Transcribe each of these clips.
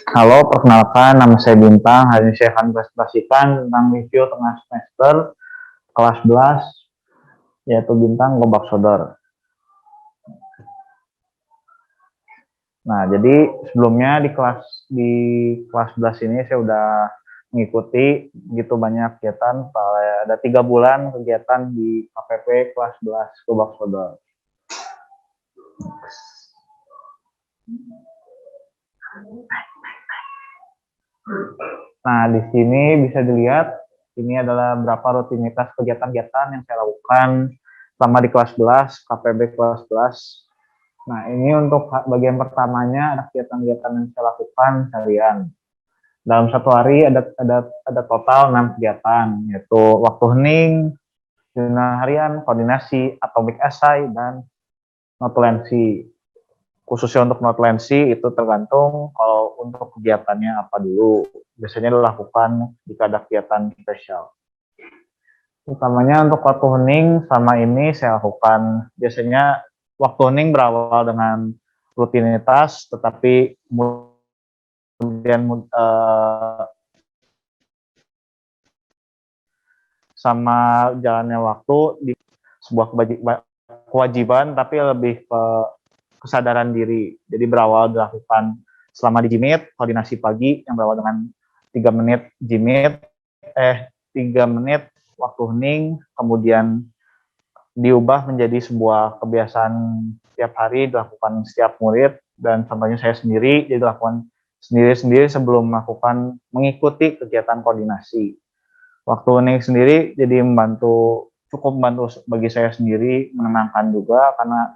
Halo, perkenalkan nama saya Bintang. Hari ini saya akan presentasikan tentang review tengah semester kelas 11, yaitu Bintang Gobak Sodor. Nah, jadi sebelumnya di kelas 11 ini saya udah mengikuti gitu banyak kegiatan. Ada 3 bulan kegiatan di KPP kelas 11 Gobak Sodor. Nah, di sini bisa dilihat ini adalah berapa rutinitas kegiatan-kegiatan yang saya lakukan selama di kelas 11, KPB kelas 11. Nah, ini untuk bagian pertamanya ada kegiatan-kegiatan yang saya lakukan harian. Dalam satu hari ada total 6 kegiatan, yaitu waktu hening, jurnal harian, koordinasi, atomic essay, dan notulensi. Khususnya untuk notulensi itu tergantung kalau untuk kegiatannya apa dulu. Biasanya dilakukan jika ada kegiatan spesial. Utamanya untuk waktu hening sama ini saya lakukan biasanya waktu hening berawal dengan rutinitas, tetapi kemudian sama jalannya waktu di sebuah kewajiban, tapi lebih ke kesadaran diri. Jadi berawal dilakukan selama di Jimit, koordinasi pagi yang berawal dengan 3 menit Jimit, 3 menit waktu hening, kemudian diubah menjadi sebuah kebiasaan setiap hari dilakukan setiap murid, dan contohnya saya sendiri, jadi dilakukan sendiri-sendiri sebelum mengikuti kegiatan koordinasi. Waktu hening sendiri jadi cukup membantu bagi saya sendiri, menenangkan juga, karena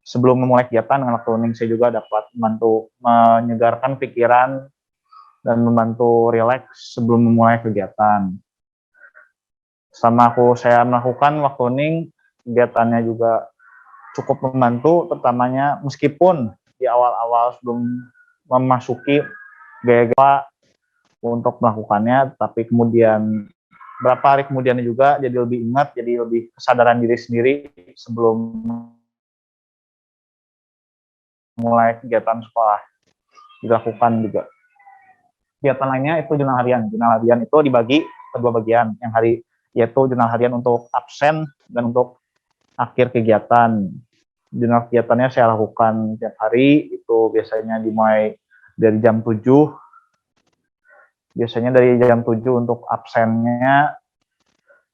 sebelum memulai kegiatan dengan waktu hening saya juga dapat membantu menyegarkan pikiran dan membantu rileks sebelum memulai kegiatan. Sama saya melakukan waktu hening, kegiatannya juga cukup membantu, terutamanya meskipun di awal-awal sebelum memasuki gaya-gaya untuk melakukannya, tapi kemudian berapa hari kemudian juga jadi lebih ingat, jadi lebih kesadaran diri sendiri sebelum mulai kegiatan sekolah dilakukan juga. Kegiatan lainnya itu jurnal harian. Jurnal harian itu dibagi ke 2 bagian, yang hari yaitu jurnal harian untuk absen dan untuk akhir kegiatan. Jurnal kegiatannya saya lakukan tiap hari, itu biasanya dimulai dari jam 7. Biasanya dari jam 7 untuk absennya,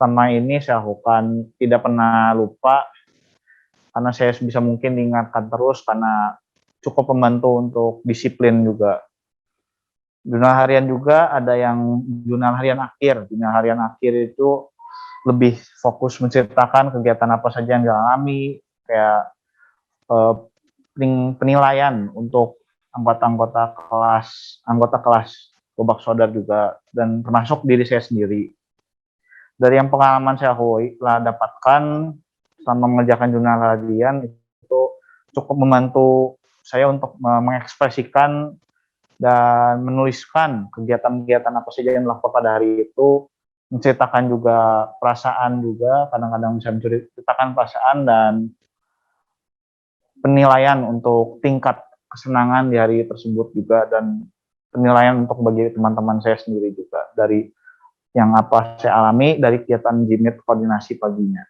sama ini saya lakukan tidak pernah lupa, karena saya bisa mungkin diingatkan terus, karena cukup membantu untuk disiplin juga. Jurnal harian juga ada yang jurnal harian akhir. Jurnal harian akhir itu lebih fokus menceritakan kegiatan apa saja yang dialami, kayak penilaian untuk anggota kelas Gobak Sodor juga, dan termasuk diri saya sendiri. Dari yang pengalaman saya dapatkan selama mengerjakan jurnal harian itu cukup membantu saya untuk mengekspresikan dan menuliskan kegiatan-kegiatan apa saja yang dilakukan pada hari itu, menceritakan juga perasaan juga, kadang-kadang bisa menceritakan perasaan dan penilaian untuk tingkat kesenangan di hari tersebut juga, dan penilaian untuk bagi teman-teman saya sendiri juga dari yang apa saya alami dari kegiatan Jimit koordinasi paginya.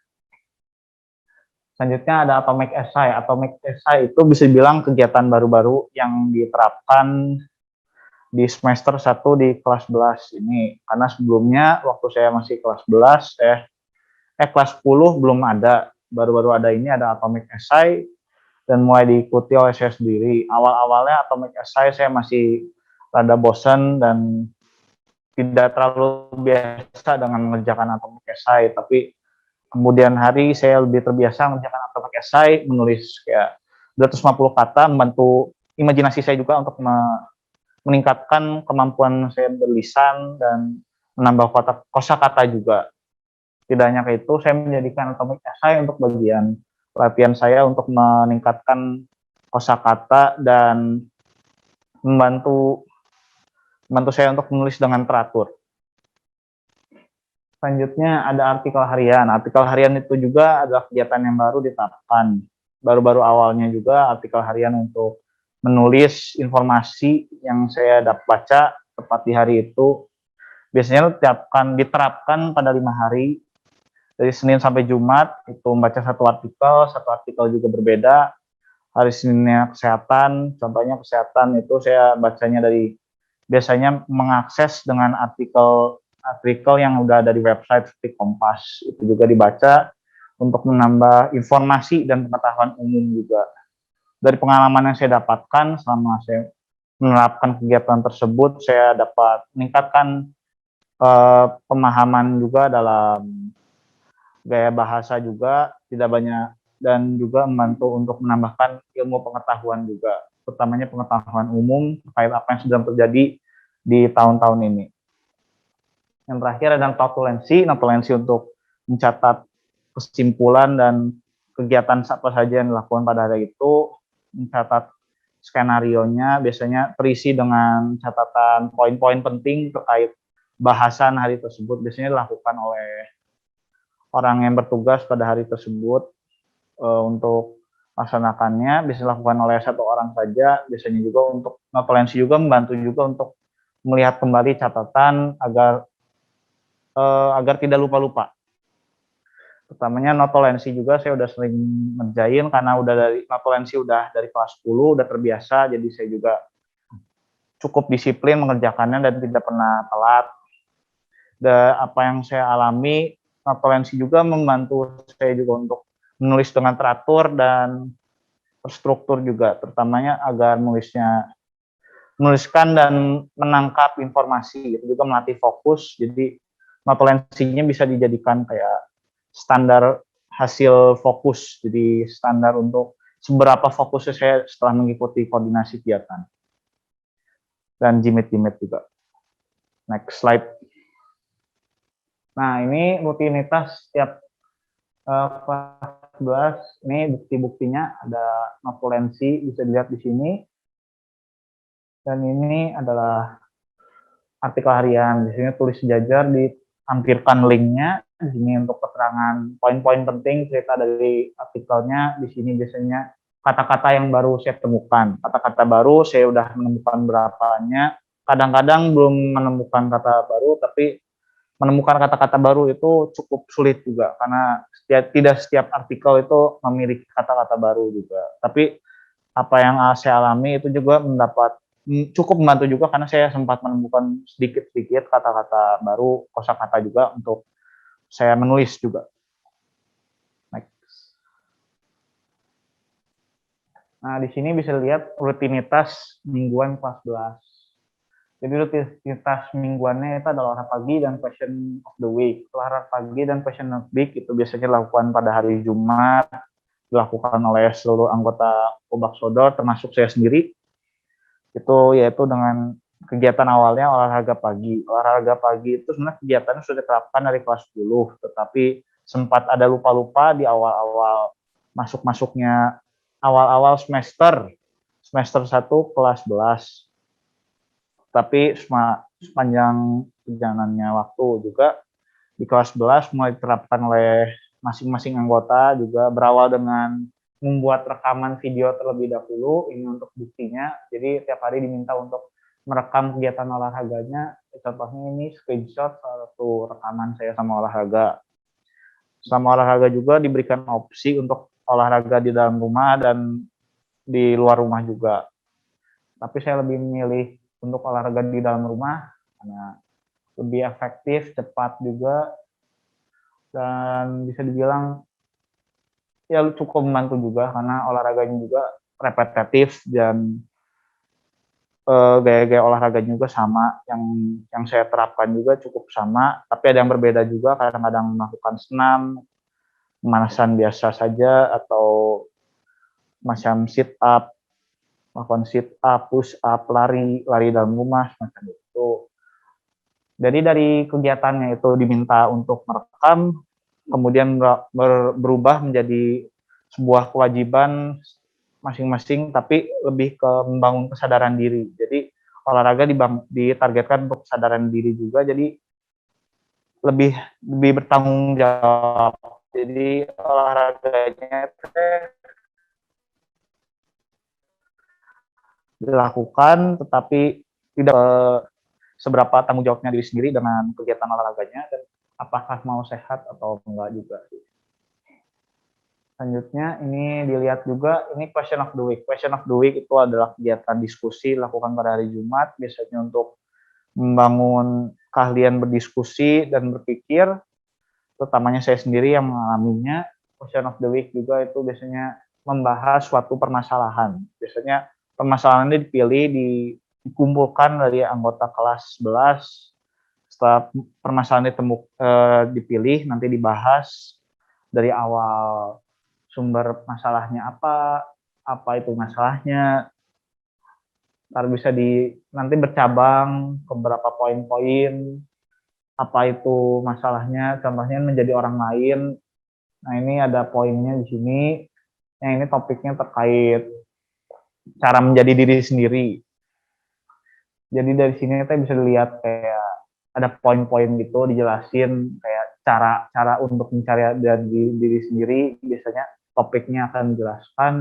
Selanjutnya ada atomic essay. Atomic essay itu bisa dibilang kegiatan baru-baru yang diterapkan di semester 1 di kelas 11 ini, karena sebelumnya waktu saya masih kelas 11 kelas 10 belum ada, baru-baru ada ini, ada atomic essay, dan mulai diikuti oleh saya sendiri. Awal-awalnya atomic essay saya masih rada bosan dan tidak terlalu biasa dengan mengerjakan atomic essay, tapi kemudian hari saya lebih terbiasa mengerjakan atomic essay, menulis kayak 250 kata, membantu imajinasi saya juga untuk meningkatkan kemampuan saya berlisan dan menambah kosakata juga. Tidak hanya itu, saya menjadikan atomic essay untuk bagian latihan saya untuk meningkatkan kosakata dan membantu saya untuk menulis dengan teratur. Selanjutnya ada artikel harian. Artikel harian itu juga adalah kegiatan yang baru ditetapkan. Baru-baru awalnya juga artikel harian untuk menulis informasi yang saya dapat baca tepat di hari itu. Biasanya diterapkan pada 5 hari, dari Senin sampai Jumat, itu membaca satu artikel juga berbeda. Hari Seninnya kesehatan, contohnya kesehatan itu saya bacanya biasanya mengakses dengan artikel yang udah ada di website seperti Kompas, itu juga dibaca untuk menambah informasi dan pengetahuan umum juga. Dari pengalaman yang saya dapatkan selama saya menerapkan kegiatan tersebut, saya dapat meningkatkan pemahaman juga dalam gaya bahasa juga tidak banyak, dan juga membantu untuk menambahkan ilmu pengetahuan juga, utamanya pengetahuan umum terkait apa yang sedang terjadi di tahun-tahun ini. Yang terakhir adalah notulensi untuk mencatat kesimpulan dan kegiatan apa saja yang dilakukan pada hari itu, mencatat skenario-nya, biasanya terisi dengan catatan poin-poin penting terkait bahasan hari tersebut, biasanya dilakukan oleh orang yang bertugas pada hari tersebut. Untuk melaksanakannya bisa dilakukan oleh satu orang saja. Biasanya juga untuk notulensi juga membantu juga untuk melihat kembali catatan agar tidak lupa-lupa. Pertamanya notulensi juga saya udah sering ngerjain karena notulensi udah dari kelas 10 udah terbiasa, jadi saya juga cukup disiplin mengerjakannya dan tidak pernah telat. Dan apa yang saya alami, notulensi juga membantu saya juga untuk menulis dengan teratur dan terstruktur juga, terutamanya agar menuliskan dan menangkap informasi, itu juga melatih fokus. Jadi notulensinya bisa dijadikan kayak standar hasil fokus, jadi standar untuk seberapa fokusnya saya setelah mengikuti koordinasi kegiatan dan jimit-jimit juga. Next slide. Nah, ini rutinitas setiap kelas 11. Ini bukti-buktinya, ada notulensi bisa dilihat di sini. Dan ini adalah artikel harian. Di sini tulis sejajar, ditampilkan linknya. Di sini untuk keterangan poin-poin penting cerita dari artikelnya. Di sini biasanya kata-kata yang baru saya temukan. Kata-kata baru saya udah menemukan berapanya. Kadang-kadang belum menemukan kata baru, tapi menemukan kata-kata baru itu cukup sulit juga, karena tidak setiap artikel itu memiliki kata-kata baru juga. Tapi apa yang saya alami itu juga cukup membantu juga, karena saya sempat menemukan sedikit-sedikit kata-kata baru, kosakata juga untuk saya menulis juga. Next. Nah, di sini bisa lihat rutinitas mingguan kelas 11. Jadi rutinitas mingguannya itu adalah olahraga pagi dan question of the week. Olahraga pagi dan question of the week itu biasanya dilakukan pada hari Jumat, dilakukan oleh seluruh anggota Obak Sodor, termasuk saya sendiri. Itu yaitu dengan kegiatan awalnya olahraga pagi. Olahraga pagi itu sebenarnya kegiatannya sudah diterapkan dari kelas 10, tetapi sempat ada lupa-lupa di awal-awal masuknya awal-awal semester 1 kelas 11. Tapi sepanjang perjalanannya waktu juga di kelas 11 mulai diterapkan oleh masing-masing anggota, juga berawal dengan membuat rekaman video terlebih dahulu. Ini untuk buktinya, jadi tiap hari diminta untuk merekam kegiatan olahraganya. Contohnya ini screenshot satu rekaman saya sama olahraga. Sama olahraga juga diberikan opsi untuk olahraga di dalam rumah dan di luar rumah juga. Tapi saya lebih memilih untuk olahraga di dalam rumah karena lebih efektif, cepat juga, dan bisa dibilang ya cukup membantu juga karena olahraganya juga repetitif dan gaya-gaya olahraganya juga sama, yang saya terapkan juga cukup sama, tapi ada yang berbeda juga. Kadang-kadang melakukan senam, pemanasan biasa saja, atau macam sit up, melakukan sit up, push up, lari dalam rumah, semacam itu. Jadi dari kegiatannya itu diminta untuk merekam, kemudian berubah menjadi sebuah kewajiban masing-masing, tapi lebih ke membangun kesadaran diri. Jadi olahraga ditargetkan untuk kesadaran diri juga, jadi lebih bertanggung jawab. Jadi olahraganya dilakukan, tetapi tidak seberapa tanggung jawabnya diri sendiri dengan kegiatan olahraganya dan apakah mau sehat atau enggak juga. Selanjutnya ini dilihat juga, ini question of the week. Question of the week itu adalah kegiatan diskusi dilakukan pada hari Jumat, biasanya untuk membangun keahlian berdiskusi dan berpikir, terutamanya saya sendiri yang mengalaminya. Question of the week juga itu biasanya membahas suatu permasalahan. Biasanya permasalahan ini dikumpulkan dari anggota kelas 11. Setelah permasalahan dipilih, nanti dibahas dari awal sumber masalahnya apa itu masalahnya, bisa nanti bercabang ke beberapa poin-poin, apa itu masalahnya, contohnya menjadi orang lain. Nah ini ada poinnya di sini, yang ini topiknya terkait cara menjadi diri sendiri. Jadi dari sini kita bisa dilihat kayak ada poin-poin gitu dijelasin kayak cara untuk mencari diri sendiri. Biasanya topiknya akan dijelaskan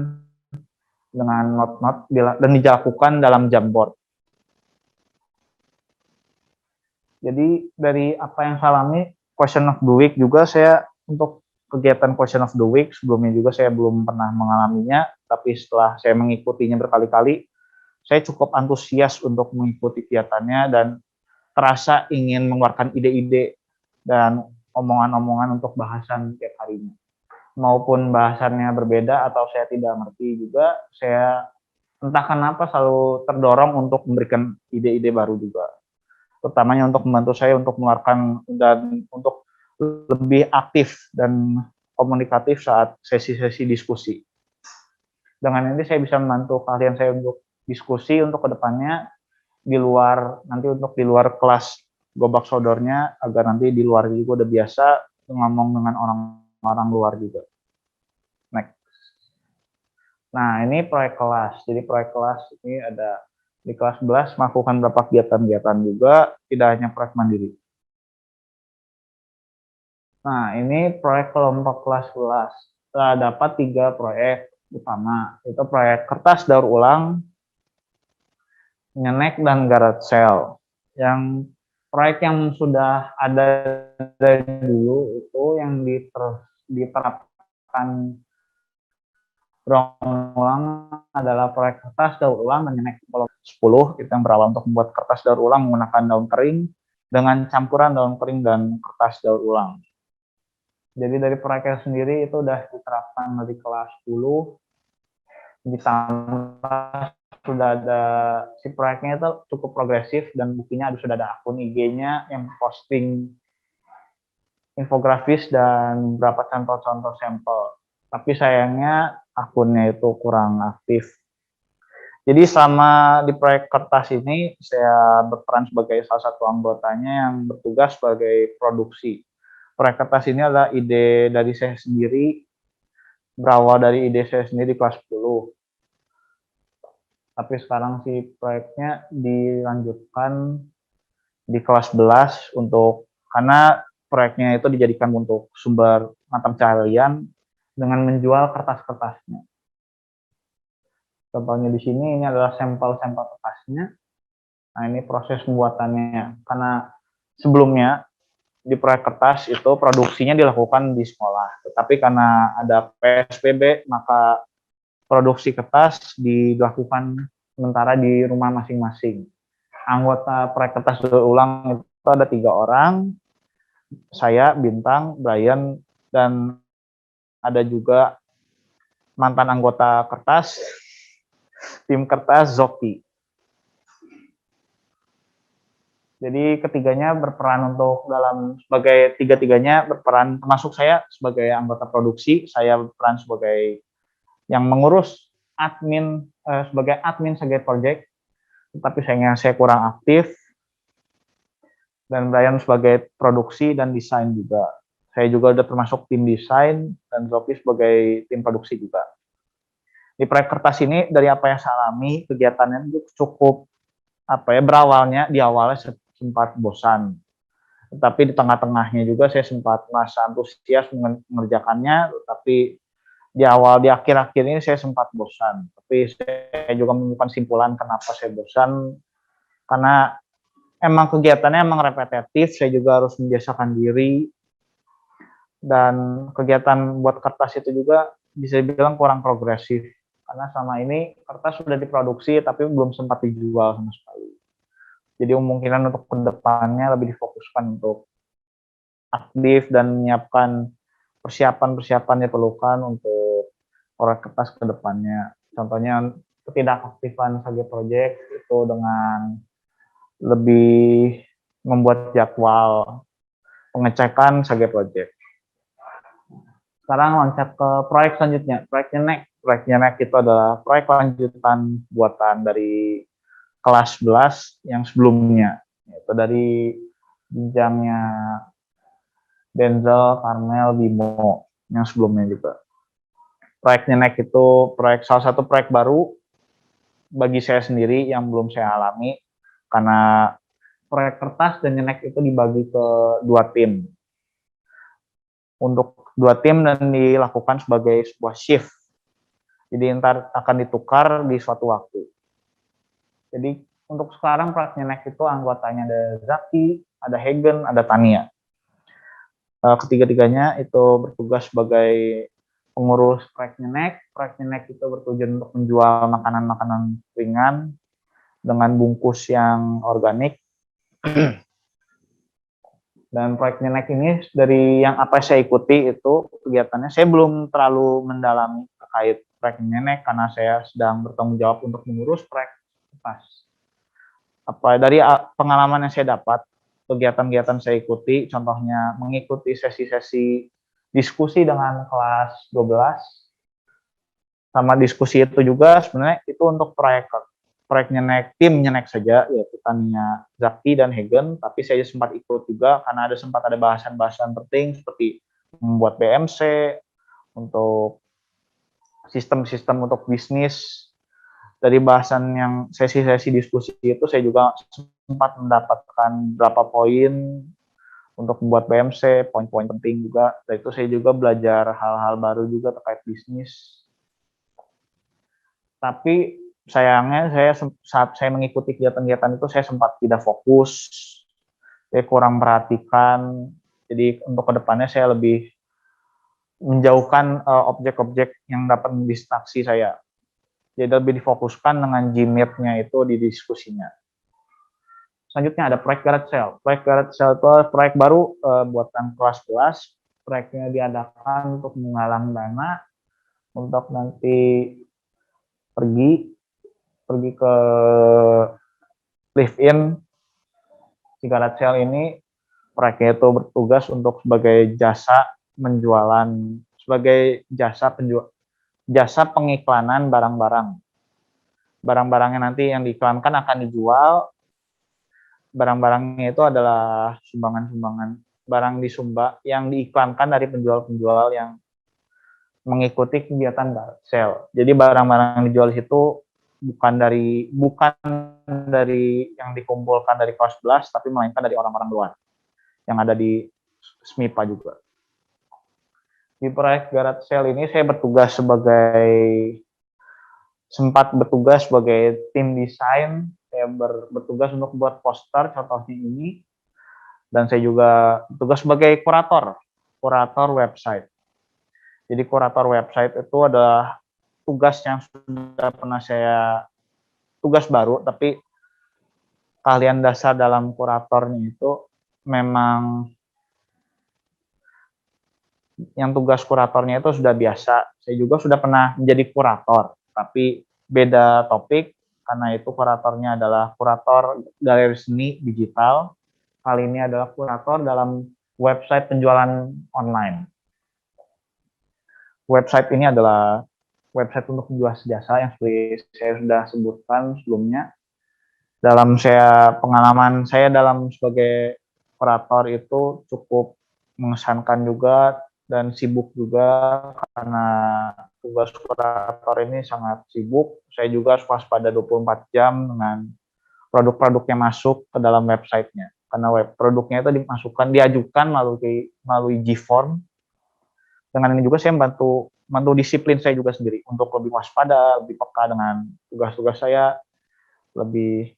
dengan not-not dan dilakukan dalam Jamboard. Jadi dari apa yang saya alami, question of the week juga saya untuk kegiatan question of the week sebelumnya juga saya belum pernah mengalaminya, tapi setelah saya mengikutinya berkali-kali, saya cukup antusias untuk mengikuti kegiatannya dan terasa ingin mengeluarkan ide-ide dan omongan-omongan untuk bahasan tiap harinya. Maupun bahasannya berbeda atau saya tidak ngerti juga, saya entah kenapa selalu terdorong untuk memberikan ide-ide baru juga. Terutamanya untuk membantu saya untuk mengeluarkan dan untuk lebih aktif dan komunikatif saat sesi-sesi diskusi. Dengan ini saya bisa membantu kalian saya untuk diskusi untuk kedepannya di luar kelas gobak sodornya, agar nanti di luar juga udah biasa ngomong dengan orang-orang luar juga. Next. Nah ini proyek kelas. Jadi proyek kelas ini ada di kelas 11 melakukan beberapa kegiatan-kegiatan juga, tidak hanya proyek mandiri. Nah ini proyek kelompok kelas 11. Setelah dapat 3 proyek utama, itu proyek kertas daur ulang, nyenek, dan garage sale. Yang proyek yang sudah ada dari dulu itu yang diterapkan berulang adalah proyek kertas daur ulang dan nyenek. Kalau 10 itu yang berawal untuk membuat kertas daur ulang menggunakan daun kering dengan campuran daun kering dan kertas daur ulang. Jadi dari proyeknya sendiri itu sudah diterapkan dari kelas 10, ditambah sudah ada si proyeknya itu cukup progresif dan buktinya sudah ada akun IG-nya yang posting infografis dan beberapa contoh-contoh sampel. Tapi sayangnya akunnya itu kurang aktif. Jadi selama di proyek kertas ini saya berperan sebagai salah satu anggotanya yang bertugas sebagai produksi. Proyek kertas ini adalah ide dari saya sendiri, berawal dari ide saya sendiri di kelas 10. Tapi sekarang si proyeknya dilanjutkan di kelas 11 karena proyeknya itu dijadikan untuk sumber mata pencaharian dengan menjual kertas-kertasnya. Contohnya di sini ini adalah sampel-sampel kertasnya. Nah ini proses pembuatannya, karena sebelumnya di proyek kertas itu produksinya dilakukan di sekolah, tetapi karena ada PSBB maka produksi kertas dilakukan sementara di rumah masing-masing. Anggota proyek kertas daur ulang itu ada 3 orang, saya, Bintang, Brian, dan ada juga mantan anggota kertas, tim kertas, Zoki. Jadi ketiganya berperan tiga-tiganya berperan, termasuk saya sebagai anggota produksi, saya berperan sebagai yang mengurus sebagai admin Seagate Project, tapi sayangnya saya kurang aktif, dan Brian sebagai produksi dan desain juga. Saya juga udah termasuk tim desain dan Zoki sebagai tim produksi juga. Di proyek kertas ini dari apa yang saya alami, kegiatannya cukup berawalnya di awalnya sempat bosan. Tetapi di tengah-tengahnya juga saya sempat merasa antusias mengerjakannya, tetapi di akhir-akhir ini saya sempat bosan, tapi saya juga menemukan simpulan kenapa saya bosan, karena emang kegiatannya emang repetitif, saya juga harus membiasakan diri, dan kegiatan buat kertas itu juga bisa dibilang kurang progresif, karena selama ini kertas sudah diproduksi tapi belum sempat dijual sama sekali. Jadi kemungkinan untuk kedepannya lebih difokuskan untuk aktif dan menyiapkan persiapan-persiapan yang diperlukan untuk proyek kertas ke depannya. Contohnya ketidakaktifan sebagai proyek itu dengan lebih membuat jadwal pengecekan sebagai proyek. Sekarang loncat ke proyek selanjutnya, proyeknya Next. Proyeknya Next itu adalah proyek lanjutan buatan dari kelas 11 yang sebelumnya, yaitu dari jenjangnya Denzel, Carmel, Bimo yang sebelumnya juga. Proyeknya Next itu salah satu proyek baru bagi saya sendiri yang belum saya alami, karena proyek kertas dan Nyenek itu dibagi ke 2 tim. Untuk 2 tim dan dilakukan sebagai sebuah shift. Jadi ntar akan ditukar di suatu waktu. Jadi untuk sekarang proyek Nyenek itu anggotanya ada Zaki, ada Hagen, ada Tania. Ketiga-tiganya itu bertugas sebagai pengurus proyek Nyenek. Proyek Nyenek itu bertujuan untuk menjual makanan-makanan ringan dengan bungkus yang organik. Dan proyek Nyenek ini dari yang apa saya ikuti itu kegiatannya, saya belum terlalu mendalami terkait proyek Nyenek karena saya sedang bertanggung jawab untuk mengurus proyek kertas. Dari pengalaman yang saya dapat, kegiatan-kegiatan saya ikuti, contohnya mengikuti sesi-sesi diskusi dengan kelas 12, sama diskusi itu juga sebenarnya itu untuk proyek Nyenek, tim Nyenek saja, yaitu Tania, Zaki, dan Hagen, tapi saya sempat ikut juga karena sempat ada bahasan-bahasan penting seperti membuat BMC, untuk sistem-sistem untuk bisnis. Dari bahasan yang sesi-sesi diskusi itu saya juga sempat mendapatkan beberapa poin untuk membuat BMC, poin-poin penting juga. Dan itu saya juga belajar hal-hal baru juga terkait bisnis. Tapi sayangnya saat saya mengikuti kegiatan-kegiatan itu saya sempat tidak fokus, saya kurang perhatikan. Jadi untuk kedepannya saya lebih menjauhkan objek-objek yang dapat mendistraksi saya. Jadi lebih difokuskan dengan Gmeet-nya itu di diskusinya. Selanjutnya ada proyek Garage Sale. Proyek Garage Sale itu proyek baru buatan kelas 11. Proyeknya diadakan untuk menggalang dana untuk nanti pergi ke live-in. Si Garage Sale ini proyeknya itu bertugas untuk sebagai jasa penjualan, sebagai jasa pengiklanan barang-barang. Barang-barangnya nanti yang diiklankan akan dijual. Barang-barangnya itu adalah sumbangan-sumbangan barang yang diiklankan dari penjual-penjual yang mengikuti kegiatan garage sale. Jadi barang-barang yang dijual di situ bukan dari yang dikumpulkan dari kelas 11, tapi melainkan dari orang-orang luar yang ada di SMIPA juga. Di proyek garage sale ini saya sempat bertugas sebagai tim desain. Saya bertugas untuk buat poster contohnya ini, dan saya juga bertugas sebagai kurator website. Jadi kurator website itu adalah tugas yang sudah pernah tugas baru, tapi keahlian dasar dalam kuratornya itu memang yang tugas kuratornya itu sudah biasa. Saya juga sudah pernah menjadi kurator, tapi beda topik, karena itu kuratornya adalah kurator galeri seni digital. Kali ini adalah kurator dalam website penjualan online. Website ini adalah website untuk menjual jasa yang seperti saya sudah sebutkan sebelumnya. Dalam pengalaman saya dalam sebagai kurator itu cukup mengesankan juga dan sibuk juga, karena tugas kurator ini sangat sibuk. Saya juga harus waspada 24 jam dengan produk-produk yang masuk ke dalam websitenya, karena produknya itu diajukan melalui Gform. Dengan ini juga saya membantu disiplin saya juga sendiri untuk lebih waspada, lebih peka dengan tugas-tugas saya, lebih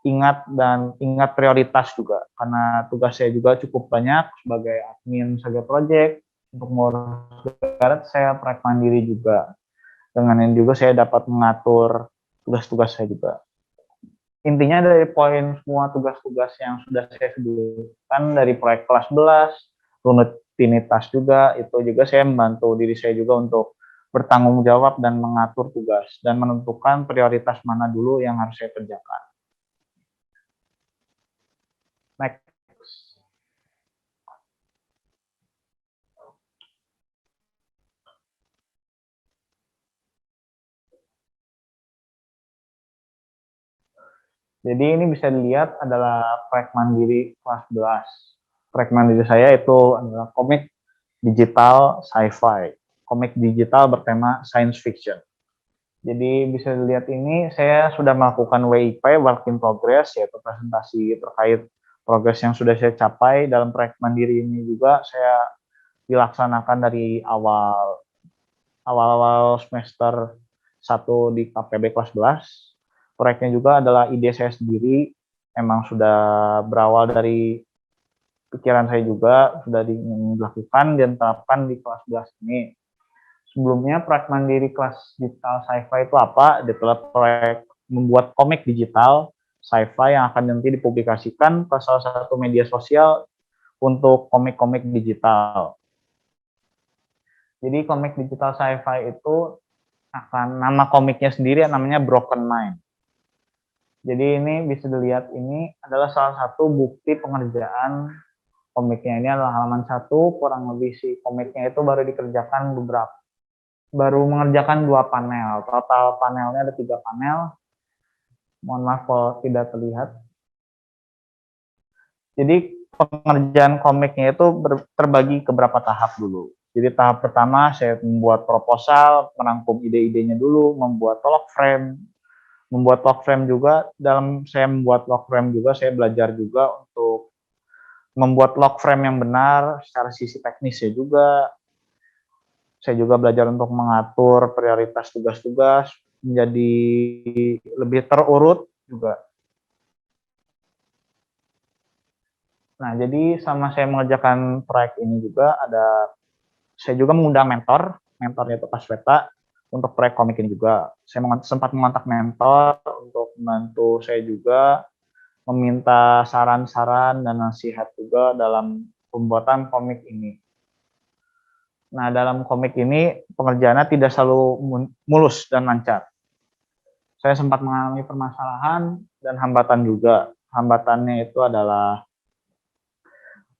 ingat prioritas juga karena tugas saya juga cukup banyak sebagai admin Saga Project untuk mengurus Garret saya proyek mandiri juga. Dengan ini juga saya dapat mengatur tugas-tugas saya juga. Intinya dari poin semua tugas-tugas yang sudah saya sebutkan dari proyek kelas 11, rutinitas juga, itu juga saya membantu diri saya juga untuk bertanggung jawab dan mengatur tugas dan menentukan prioritas mana dulu yang harus saya kerjakan. Next. Jadi ini bisa dilihat adalah proyek mandiri kelas 11. Proyek mandiri saya itu adalah komik digital sci-fi. Komik digital bertema science fiction. Jadi bisa dilihat ini saya sudah melakukan WIP, work in progress, yaitu presentasi terkait progres yang sudah saya capai dalam proyek mandiri ini juga saya dilaksanakan dari awal semester 1 di KPB kelas 11. Proyeknya juga adalah ide saya sendiri, emang sudah berawal dari pikiran saya juga, sudah dilakukan dan terapkan di kelas 11 ini. Sebelumnya proyek mandiri kelas digital sci-fi itu apa? Itu adalah proyek membuat komik digital sci-fi yang akan nanti dipublikasikan ke salah satu media sosial untuk komik-komik digital. Jadi komik digital sci-fi itu akan nama komiknya sendiri namanya Broken Mind. Jadi ini bisa dilihat ini adalah salah satu bukti pengerjaan komiknya. Ini adalah halaman 1, kurang lebih si komiknya itu baru mengerjakan 2 panel. Total panelnya ada 3 panel. Mohon maaf kalau tidak terlihat. Jadi pengerjaan komiknya itu terbagi ke beberapa tahap dulu. Jadi tahap pertama saya membuat proposal, merangkum ide-idenya dulu, membuat log frame juga. Dalam saya membuat log frame juga saya belajar juga untuk membuat log frame yang benar secara sisi teknisnya juga. Saya juga belajar untuk mengatur prioritas tugas-tugas menjadi lebih terurut juga. Nah, jadi sama saya mengerjakan proyek ini juga saya juga mengundang mentornya itu Pak Sweta untuk proyek komik ini juga. Saya sempat mengontak mentor untuk membantu saya juga meminta saran-saran dan nasihat juga dalam pembuatan komik ini. Nah, dalam komik ini pengerjaannya tidak selalu mulus dan lancar. Saya sempat mengalami permasalahan dan hambatan juga. Hambatannya itu adalah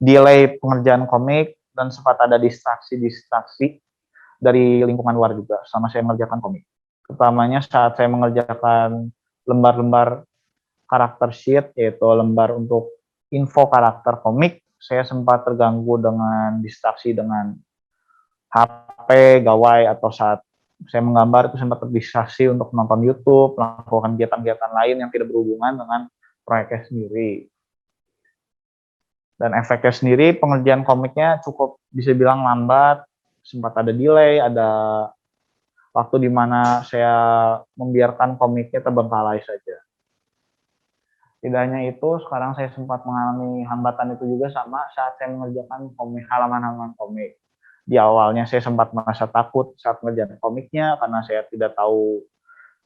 delay pengerjaan komik dan sempat ada distraksi dari lingkungan luar juga sama saya mengerjakan komik. Utamanya saat saya mengerjakan lembar-lembar karakter sheet, yaitu lembar untuk info karakter komik, saya sempat terganggu dengan distraksi dengan HP, gawai, atau saat saya menggambar itu sempat terdistraksi untuk menonton YouTube, melakukan kegiatan-kegiatan lain yang tidak berhubungan dengan proyeknya sendiri. Dan efeknya sendiri pengerjaan komiknya cukup bisa bilang lambat, sempat ada delay, ada waktu di mana saya membiarkan komiknya terbengkalai saja. Tidak hanya itu, sekarang saya sempat mengalami hambatan itu juga sama saat saya mengerjakan halaman-halaman komik. Di awalnya saya sempat merasa takut saat mengerjakan komiknya karena saya tidak tahu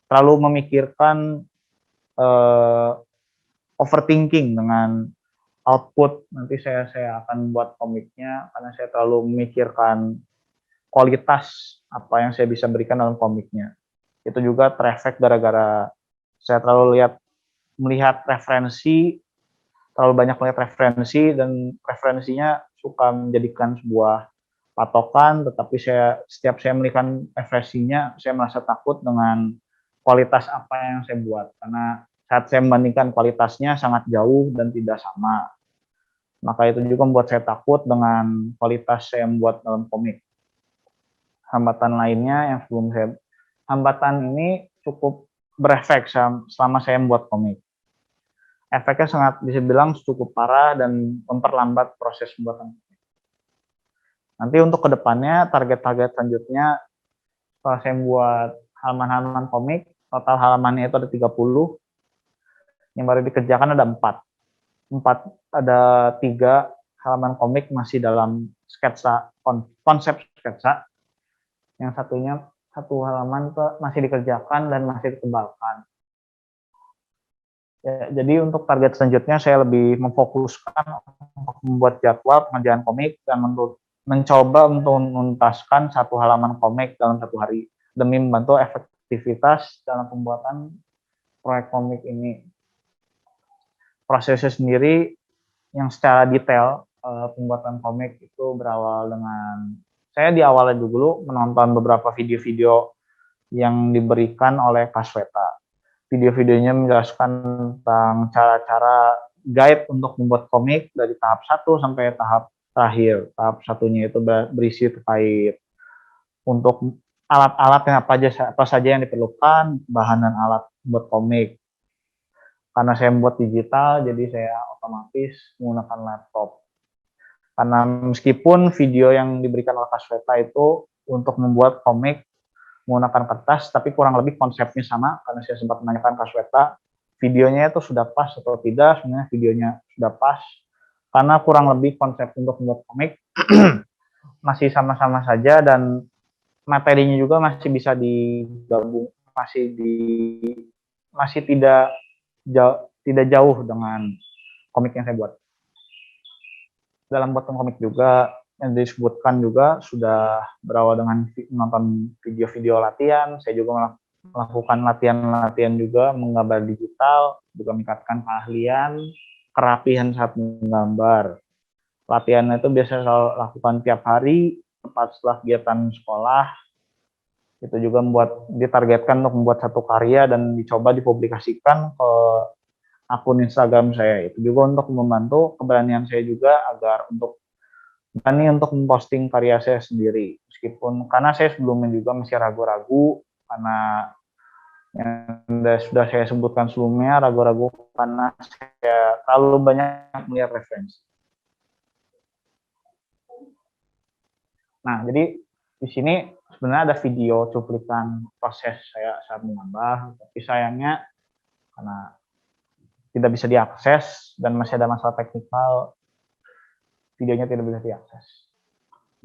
terlalu memikirkan overthinking dengan output nanti saya akan buat komiknya karena saya terlalu memikirkan kualitas apa yang saya bisa berikan dalam komiknya. Itu juga terefek gara-gara saya terlalu melihat referensi, terlalu banyak melihat referensi dan referensinya suka menjadikan sebuah patokan, tetapi setiap saya melihat referensinya, saya merasa takut dengan kualitas apa yang saya buat karena saat saya membandingkan kualitasnya sangat jauh dan tidak sama. Maka itu juga membuat saya takut dengan kualitas saya membuat dalam komik. Hambatan lainnya yang hambatan ini cukup berefek selama saya membuat komik. Efeknya sangat bisa bilang cukup parah dan memperlambat proses pembuatan komik. Nanti untuk kedepannya target-target selanjutnya Setelah saya buat halaman-halaman komik, total halamannya itu ada 30, yang baru dikerjakan ada 4. Ada 3 halaman komik masih dalam sketsa, konsep sketsa. Yang satunya, 1 halaman masih dikerjakan dan masih ditebalkan. Ya, jadi untuk target selanjutnya saya lebih memfokuskan untuk membuat jadwal pengerjaan komik dan mencoba untuk menuntaskan 1 halaman komik dalam 1 hari demi membantu efektivitas dalam pembuatan proyek komik ini. Prosesnya sendiri yang secara detail pembuatan komik itu berawal dengan saya diawali dulu menonton beberapa video-video yang diberikan oleh Kasweta. Video-videonya menjelaskan tentang cara-cara guide untuk membuat komik dari tahap 1 sampai tahap terakhir. Tahap 1-nya itu berisi terkait untuk alat-alat yang apa saja yang diperlukan, bahan dan alat buat komik. Karena saya membuat digital, jadi saya otomatis menggunakan laptop. Karena meskipun video yang diberikan oleh Kasweta itu untuk membuat komik menggunakan kertas, tapi kurang lebih konsepnya sama, karena saya sempat menanyakan Kasweta, videonya itu sudah pas atau tidak, sebenarnya videonya sudah pas, karena kurang lebih konsep untuk membuat komik masih sama-sama saja, dan materinya juga masih bisa digabung, masih tidak jauh dengan komik yang saya buat. Dalam buatan komik juga yang disebutkan juga sudah berawal dengan menonton video-video latihan. Saya juga melakukan latihan-latihan juga menggambar digital, juga meningkatkan keahlian, kerapihan saat menggambar. Latihan itu biasa saya lakukan tiap hari, tepat setelah kegiatan sekolah. Itu juga ditargetkan untuk membuat 1 karya dan dicoba dipublikasikan ke akun Instagram saya. Itu juga untuk membantu keberanian saya juga agar berani untuk memposting karya saya sendiri. Meskipun karena saya sebelumnya juga masih ragu-ragu, karena yang sudah saya sebutkan sebelumnya, ragu-ragu karena saya terlalu banyak melihat referensi. Nah, jadi di sini sebenarnya ada video cuplikan proses saya saat menggambar, tapi sayangnya karena tidak bisa diakses dan masih ada masalah teknikal, videonya tidak bisa diakses.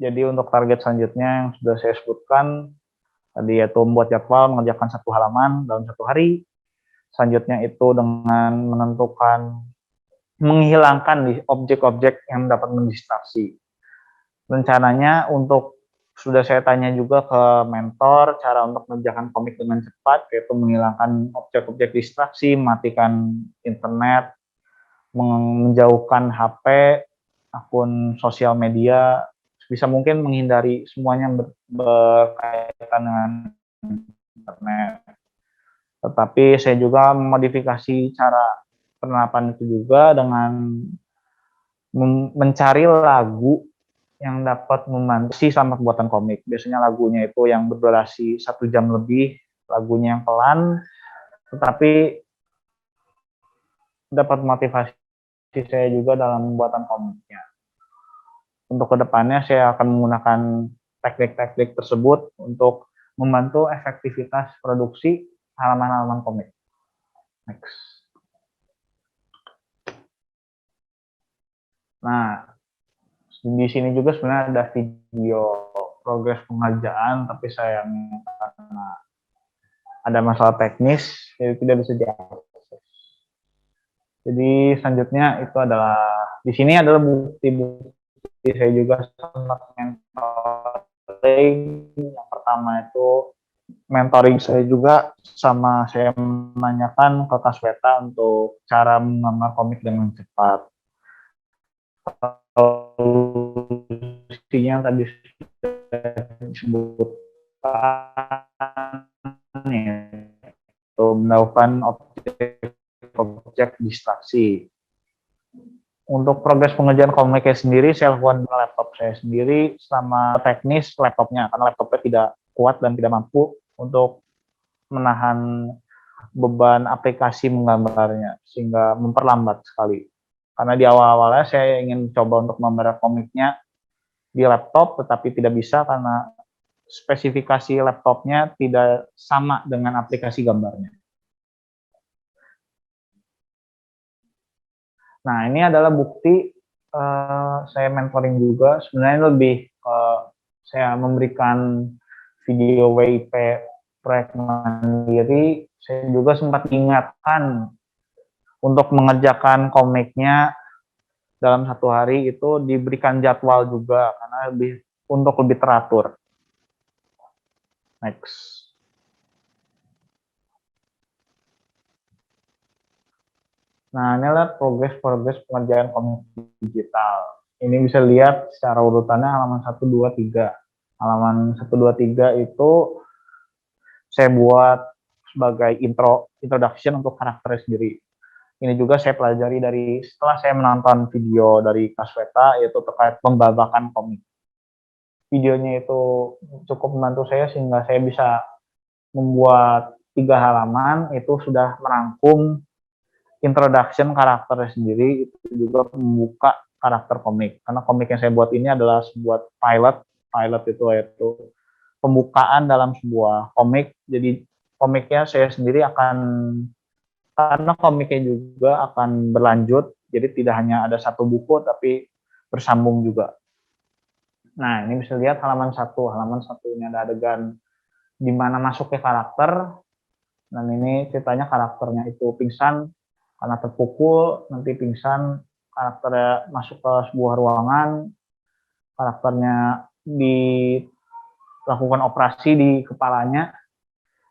Jadi untuk target selanjutnya yang sudah saya sebutkan tadi, yaitu membuat jadwal mengerjakan 1 halaman dalam 1 hari. Selanjutnya itu dengan menghilangkan objek-objek yang dapat mendistraksi. Rencananya sudah saya tanya juga ke mentor cara untuk mengerjakan komik dengan cepat, yaitu menghilangkan objek-objek distraksi, mematikan internet, menjauhkan HP, akun sosial media, bisa mungkin menghindari semuanya berkaitan dengan internet. Tetapi saya juga memodifikasi cara penerapan itu juga dengan mencari lagu yang dapat membantu selama pembuatan komik. Biasanya lagunya itu yang berdurasi 1 jam lebih, lagunya yang pelan, tetapi dapat motivasi saya juga dalam pembuatan komiknya. Untuk kedepannya saya akan menggunakan teknik-teknik tersebut untuk membantu efektivitas produksi halaman-halaman komik. Next. Nah, di sini juga sebenarnya ada video progres pengerjaan, tapi sayangnya karena ada masalah teknis, jadi tidak bisa diakses. Jadi selanjutnya itu adalah, di sini adalah bukti-bukti saya juga sangat mentoring. Yang pertama itu mentoring saya juga, sama saya menanyakan ke Kasweta untuk cara menggambar komik dengan cepat. Solusinya tadi disebutkan, yaitu melakukan objek distraksi. Untuk progres pengerjaan komiknya sendiri, saya lakukan dengan laptop saya sendiri sama teknis laptopnya, karena laptopnya tidak kuat dan tidak mampu untuk menahan beban aplikasi menggambarnya, sehingga memperlambat sekali. Karena di awal-awalnya saya ingin coba untuk menggambar komiknya di laptop, tetapi tidak bisa karena spesifikasi laptopnya tidak sama dengan aplikasi gambarnya. Nah, ini adalah bukti saya mentoring juga. Sebenarnya lebih saya memberikan video WIP proyek mandiri. Saya juga sempat ingatkan untuk mengerjakan komiknya dalam 1 hari itu diberikan jadwal juga karena untuk lebih teratur. Next. Nah, ini adalah progres pengerjaan komik digital. Ini bisa lihat secara urutannya halaman 1, 2, 3. Halaman 1, 2, 3 itu saya buat sebagai introduction untuk karakternya sendiri. Ini juga saya pelajari setelah saya menonton video dari Kasweta, yaitu terkait pembabakan komik. Videonya itu cukup membantu saya sehingga saya bisa membuat 3 halaman, itu sudah merangkum introduction karakternya sendiri, itu juga membuka karakter komik. Karena komik yang saya buat ini adalah sebuah pilot itu yaitu pembukaan dalam sebuah komik. Jadi komiknya saya sendiri karena komiknya juga akan berlanjut, jadi tidak hanya ada 1 buku tapi bersambung juga. Nah, ini bisa lihat halaman 1. Halaman 1 ini ada adegan di mana masuknya karakter, dan ini ceritanya karakternya itu pingsan karena terpukul, nanti pingsan, karakternya masuk ke sebuah ruangan, karakternya dilakukan operasi di kepalanya,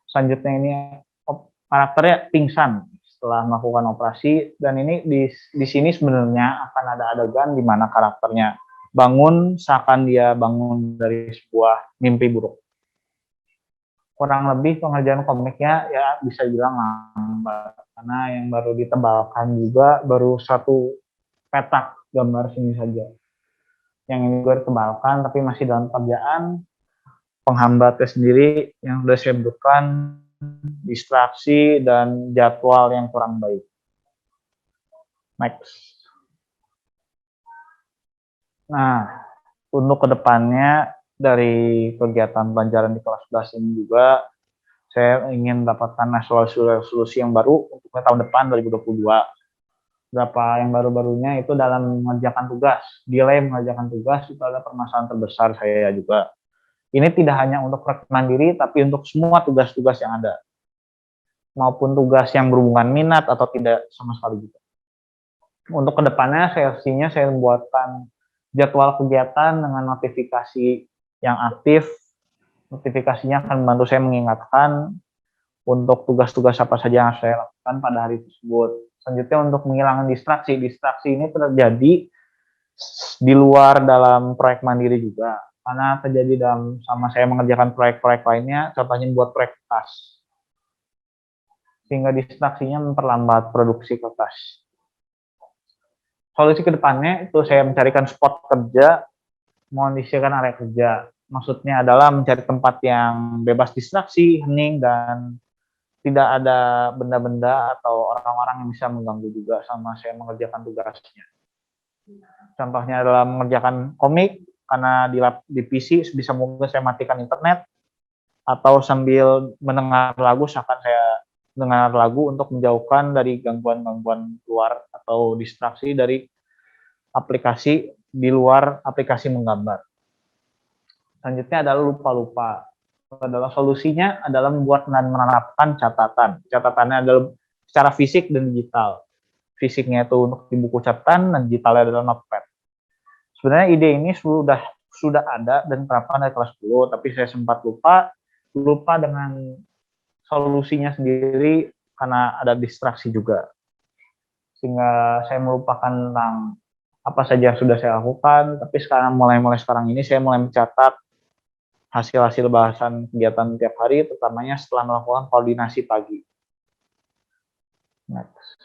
selanjutnya ini karakternya pingsan setelah melakukan operasi, dan ini di sini sebenarnya akan ada adegan di mana karakternya bangun seakan dia bangun dari sebuah mimpi buruk. Kurang lebih pengerjaan komiknya ya bisa bilang lambat, karena yang baru ditebalkan juga baru 1 petak gambar sini saja. Yang ini juga ditebalkan tapi masih dalam kerjaan. Penghambatnya sendiri yang sudah saya sebutkan, distraksi dan jadwal yang kurang baik. Next. Nah, untuk kedepannya dari kegiatan pelajaran di kelas 11 ini juga saya ingin mendapatkan resolusi yang baru untuk tahun depan 2022. Berapa yang baru-barunya itu dalam mengerjakan tugas, delay mengerjakan tugas itu adalah permasalahan terbesar saya juga. Ini tidak hanya untuk proyek mandiri, tapi untuk semua tugas-tugas yang ada, maupun tugas yang berhubungan minat atau tidak sama sekali juga. Untuk kedepannya saya membuatkan jadwal kegiatan dengan notifikasi yang aktif. Notifikasinya akan membantu saya mengingatkan untuk tugas-tugas apa saja yang harus saya lakukan pada hari tersebut. Selanjutnya untuk menghilangkan distraksi. Distraksi ini terjadi di luar dalam proyek mandiri juga. Karena terjadi sama saya mengerjakan proyek-proyek lainnya, contohnya buat proyek kertas. Sehingga distraksinya memperlambat produksi kertas. Solusi kedepannya itu saya mencarikan spot kerja, mengondisikan area kerja. Maksudnya adalah mencari tempat yang bebas distraksi, hening, dan tidak ada benda-benda atau orang-orang yang bisa mengganggu juga sama saya mengerjakan tugasnya. Contohnya adalah mengerjakan komik, karena di PC bisa mungkin saya matikan internet, atau sambil mendengar lagu, seakan saya dengar lagu untuk menjauhkan dari gangguan-gangguan luar atau distraksi dari aplikasi di luar aplikasi menggambar. Selanjutnya adalah lupa-lupa. Adalah solusinya adalah membuat dan menerapkan catatan. Catatannya adalah secara fisik dan digital. Fisiknya itu untuk di buku catatan dan digitalnya adalah notepad. Sebenarnya ide ini sudah ada dan diterapkan dari kelas 10, tapi saya sempat lupa dengan solusinya sendiri karena ada distraksi juga. Sehingga saya melupakan tentang apa saja yang sudah saya lakukan, tapi mulai sekarang ini saya mulai mencatat hasil-hasil bahasan kegiatan tiap hari, terutamanya setelah melakukan koordinasi pagi. Next.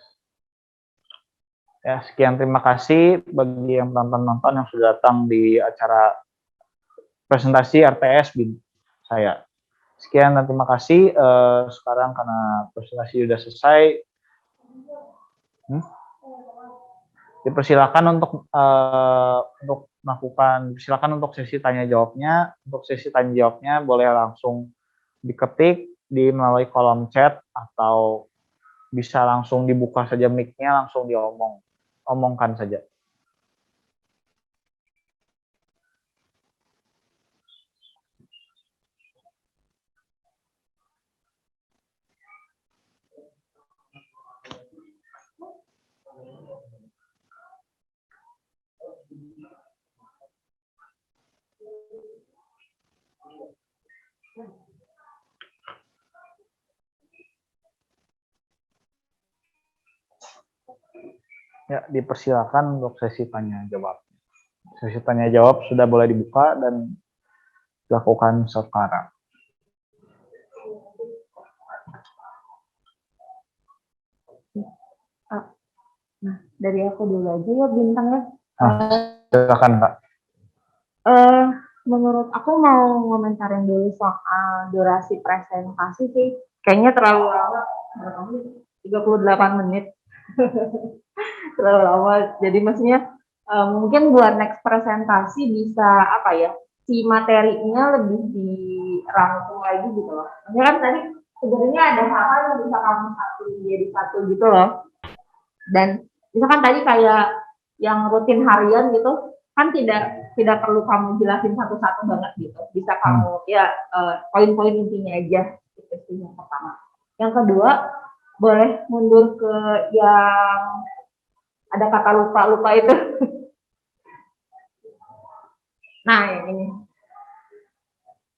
Ya, sekian, terima kasih bagi yang penonton yang sudah datang di acara presentasi RTS saya. Sekian dan terima kasih. Sekarang karena presentasi sudah selesai, Dipersilakan untuk melakukan, silakan untuk sesi tanya jawabnya. Untuk sesi tanya jawabnya boleh langsung diketik di melalui kolom chat atau bisa langsung dibuka saja mic-nya, langsung omongkan saja. Ya, dipersilakan untuk sesi tanya jawab. Sesi tanya jawab sudah boleh dibuka dan dilakukan sekarang. Nah, dari aku dulu aja ya Bintang ya. Silakan Kak. Menurut aku mau ngomentarin dulu soal durasi presentasi sih. Kayaknya terlalu lama, 38 menit. Terlalu lama. Jadi maksudnya mungkin buat next presentasi bisa apa ya, si materinya lebih dirangkum lagi gitu loh. Maksudnya kan tadi sebenarnya ada hal-hal yang bisa kamu satu jadi satu gitu loh. Dan misalkan tadi kayak yang rutin harian gitu kan tidak perlu kamu jelasin satu-satu banget gitu. Bisa kamu ya poin-poin intinya aja itu yang pertama. Yang kedua boleh mundur ke yang ada kata lupa itu. Nah, yang ini.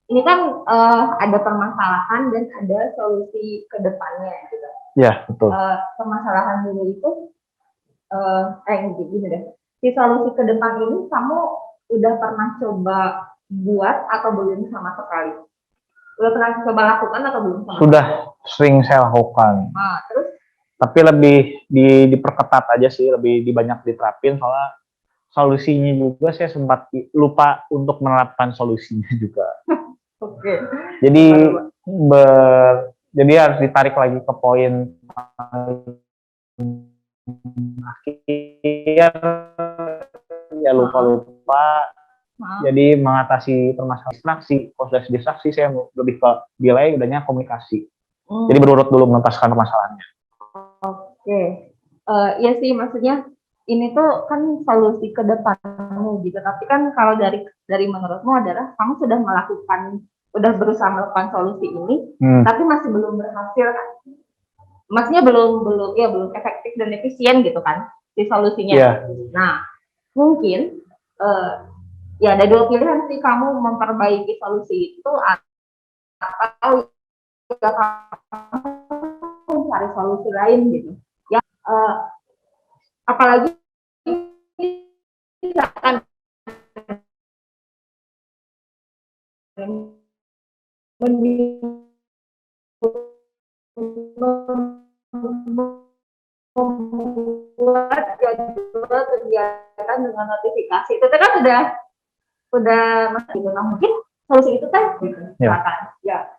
Ini kan ada permasalahan dan ada solusi ke depannya gitu. Ya, betul. Permasalahan dulu itu gini deh. Si solusi ke depan ini kamu udah pernah coba buat atau belum sama sekali? Udah pernah coba lakukan atau belum? Sudah sering saya lakukan. Terus? Tapi lebih diperketat aja sih, lebih banyak diterapin soalnya solusinya juga saya sempat lupa untuk menerapkan solusinya juga. Oke. Jadi harus ditarik lagi ke poin akhir ya lupa. Jadi mengatasi permasalahan distraksi, proses distraksi saya lebih ke delay udahnya komunikasi. Jadi berurut dulu menuntaskan permasalahannya. Oke. Iya sih maksudnya ini tuh kan solusi ke depanmu gitu. Tapi kan kalau dari menurutmu adalah kamu sudah berusaha melakukan solusi ini, tapi masih belum berhasil kan? Maksudnya belum efektif dan efisien gitu kan si solusinya. Yeah. Nah, mungkin ya ada dua pilihan sih, kamu memperbaiki solusi itu atau ya kamu cari solusi lain gitu. Ya apalagi misalkan membuat jadwal kegiatan dengan notifikasi itu kan udah masih gitu. Nah, mungkin solusi itu kan ya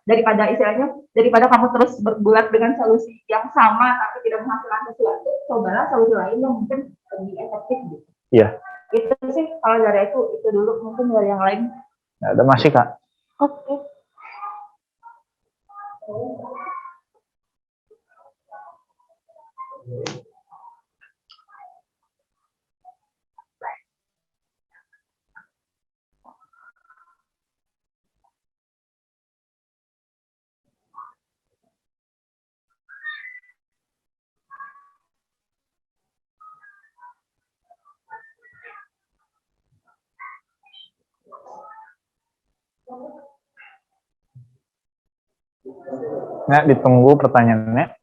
daripada kamu terus bergulat dengan solusi yang sama tapi tidak menghasilkan sesuatu, cobalah solusi lain yang mungkin lebih efektif gitu. Iya. Itu sih kalau dari itu dulu, mungkin dari yang lain. Ada masih Kak? Oke. Nah, ditunggu pertanyaannya.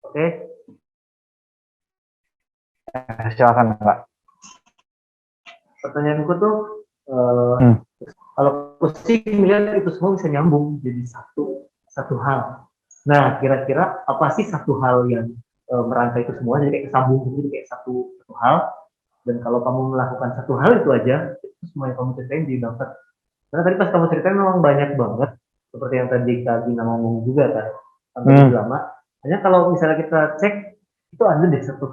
Oke. Silakan Kak. Pertanyaanku tuh, kalau aku sih melihat itu semua bisa nyambung jadi satu hal. Nah, kira-kira apa sih satu hal yang merangkai itu semua, jadi kayak kesambung gitu, kayak satu hal. Dan kalau kamu melakukan satu hal itu aja, itu semua yang kamu ceritain jadi dapat. Karena tadi pas kamu ceritain memang banyak banget, seperti yang tadi Kak Gina ngomong juga kan, sampai lama. Hanya kalau misalnya kita cek itu ada deh satu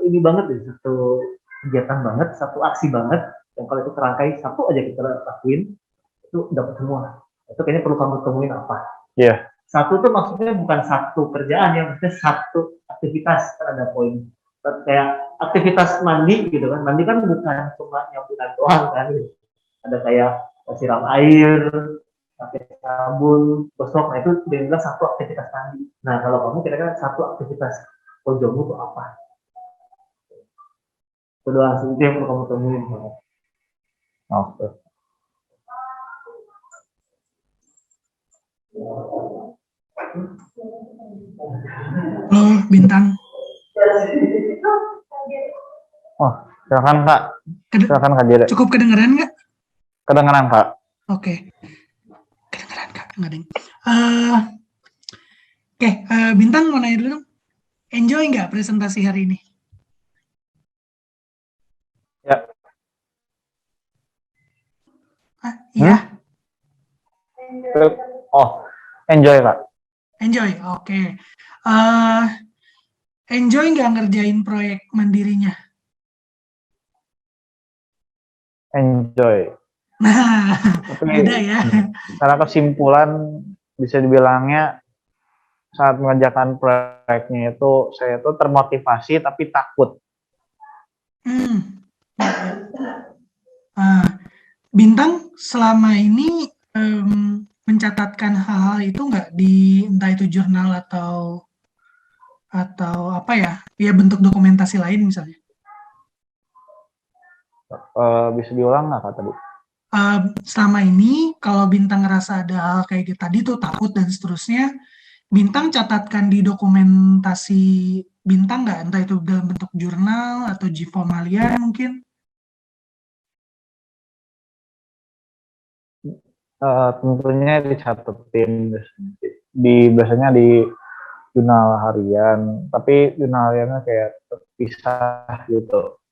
ini banget deh, satu kegiatan banget, satu aksi banget yang kalau itu terangkai satu aja kita lakuin itu dapat semua. Itu kayaknya perlu kamu temuin apa. Iya. Satu tuh maksudnya bukan satu kerjaan ya, maksudnya satu aktivitas, kan ada poin. Kayak aktivitas mandi gitu kan, mandi kan bukan cuma nyampuran doang kan, gitu. Ada kayak siram air, pakai sabun, gosok, nah itu dibilang satu aktivitas mandi. Nah kalau kamu kira-kira satu aktivitas pojokmu itu apa? Itu doang sih, itu yang perlu kamu temuin. Oke. Halo, Bintang. Oh, silakan Kak. Kede- Silakan Kak Jere. Cukup kedengeran nggak? Kedengeran Kak. Oke. Kedengeran Kak, nggak ding. Oke, Bintang mau nanya dulu dong. Enjoy nggak presentasi hari ini? Ya. Iya, Oh, enjoy Kak. enjoy. Oke. Enjoy nggak ngerjain proyek mandirinya? Enjoy. Nah, Tapi beda ya. secara kesimpulan bisa dibilangnya saat mengerjakan proyeknya itu saya itu termotivasi tapi takut. Hmm. Bintang selama ini mencatatkan hal-hal itu nggak di entah itu jurnal atau apa ya bentuk dokumentasi lain misalnya. Bisa diulang nggak Kak tadi? Selama ini kalau Bintang ngerasa ada hal kayak gitu tadi tuh takut dan seterusnya, Bintang catatkan di dokumentasi Bintang nggak, entah itu dalam bentuk jurnal atau Gformalia mungkin? Tentunya dicatetin biasanya di jurnal harian, tapi jurnal hariannya kayak terpisah gitu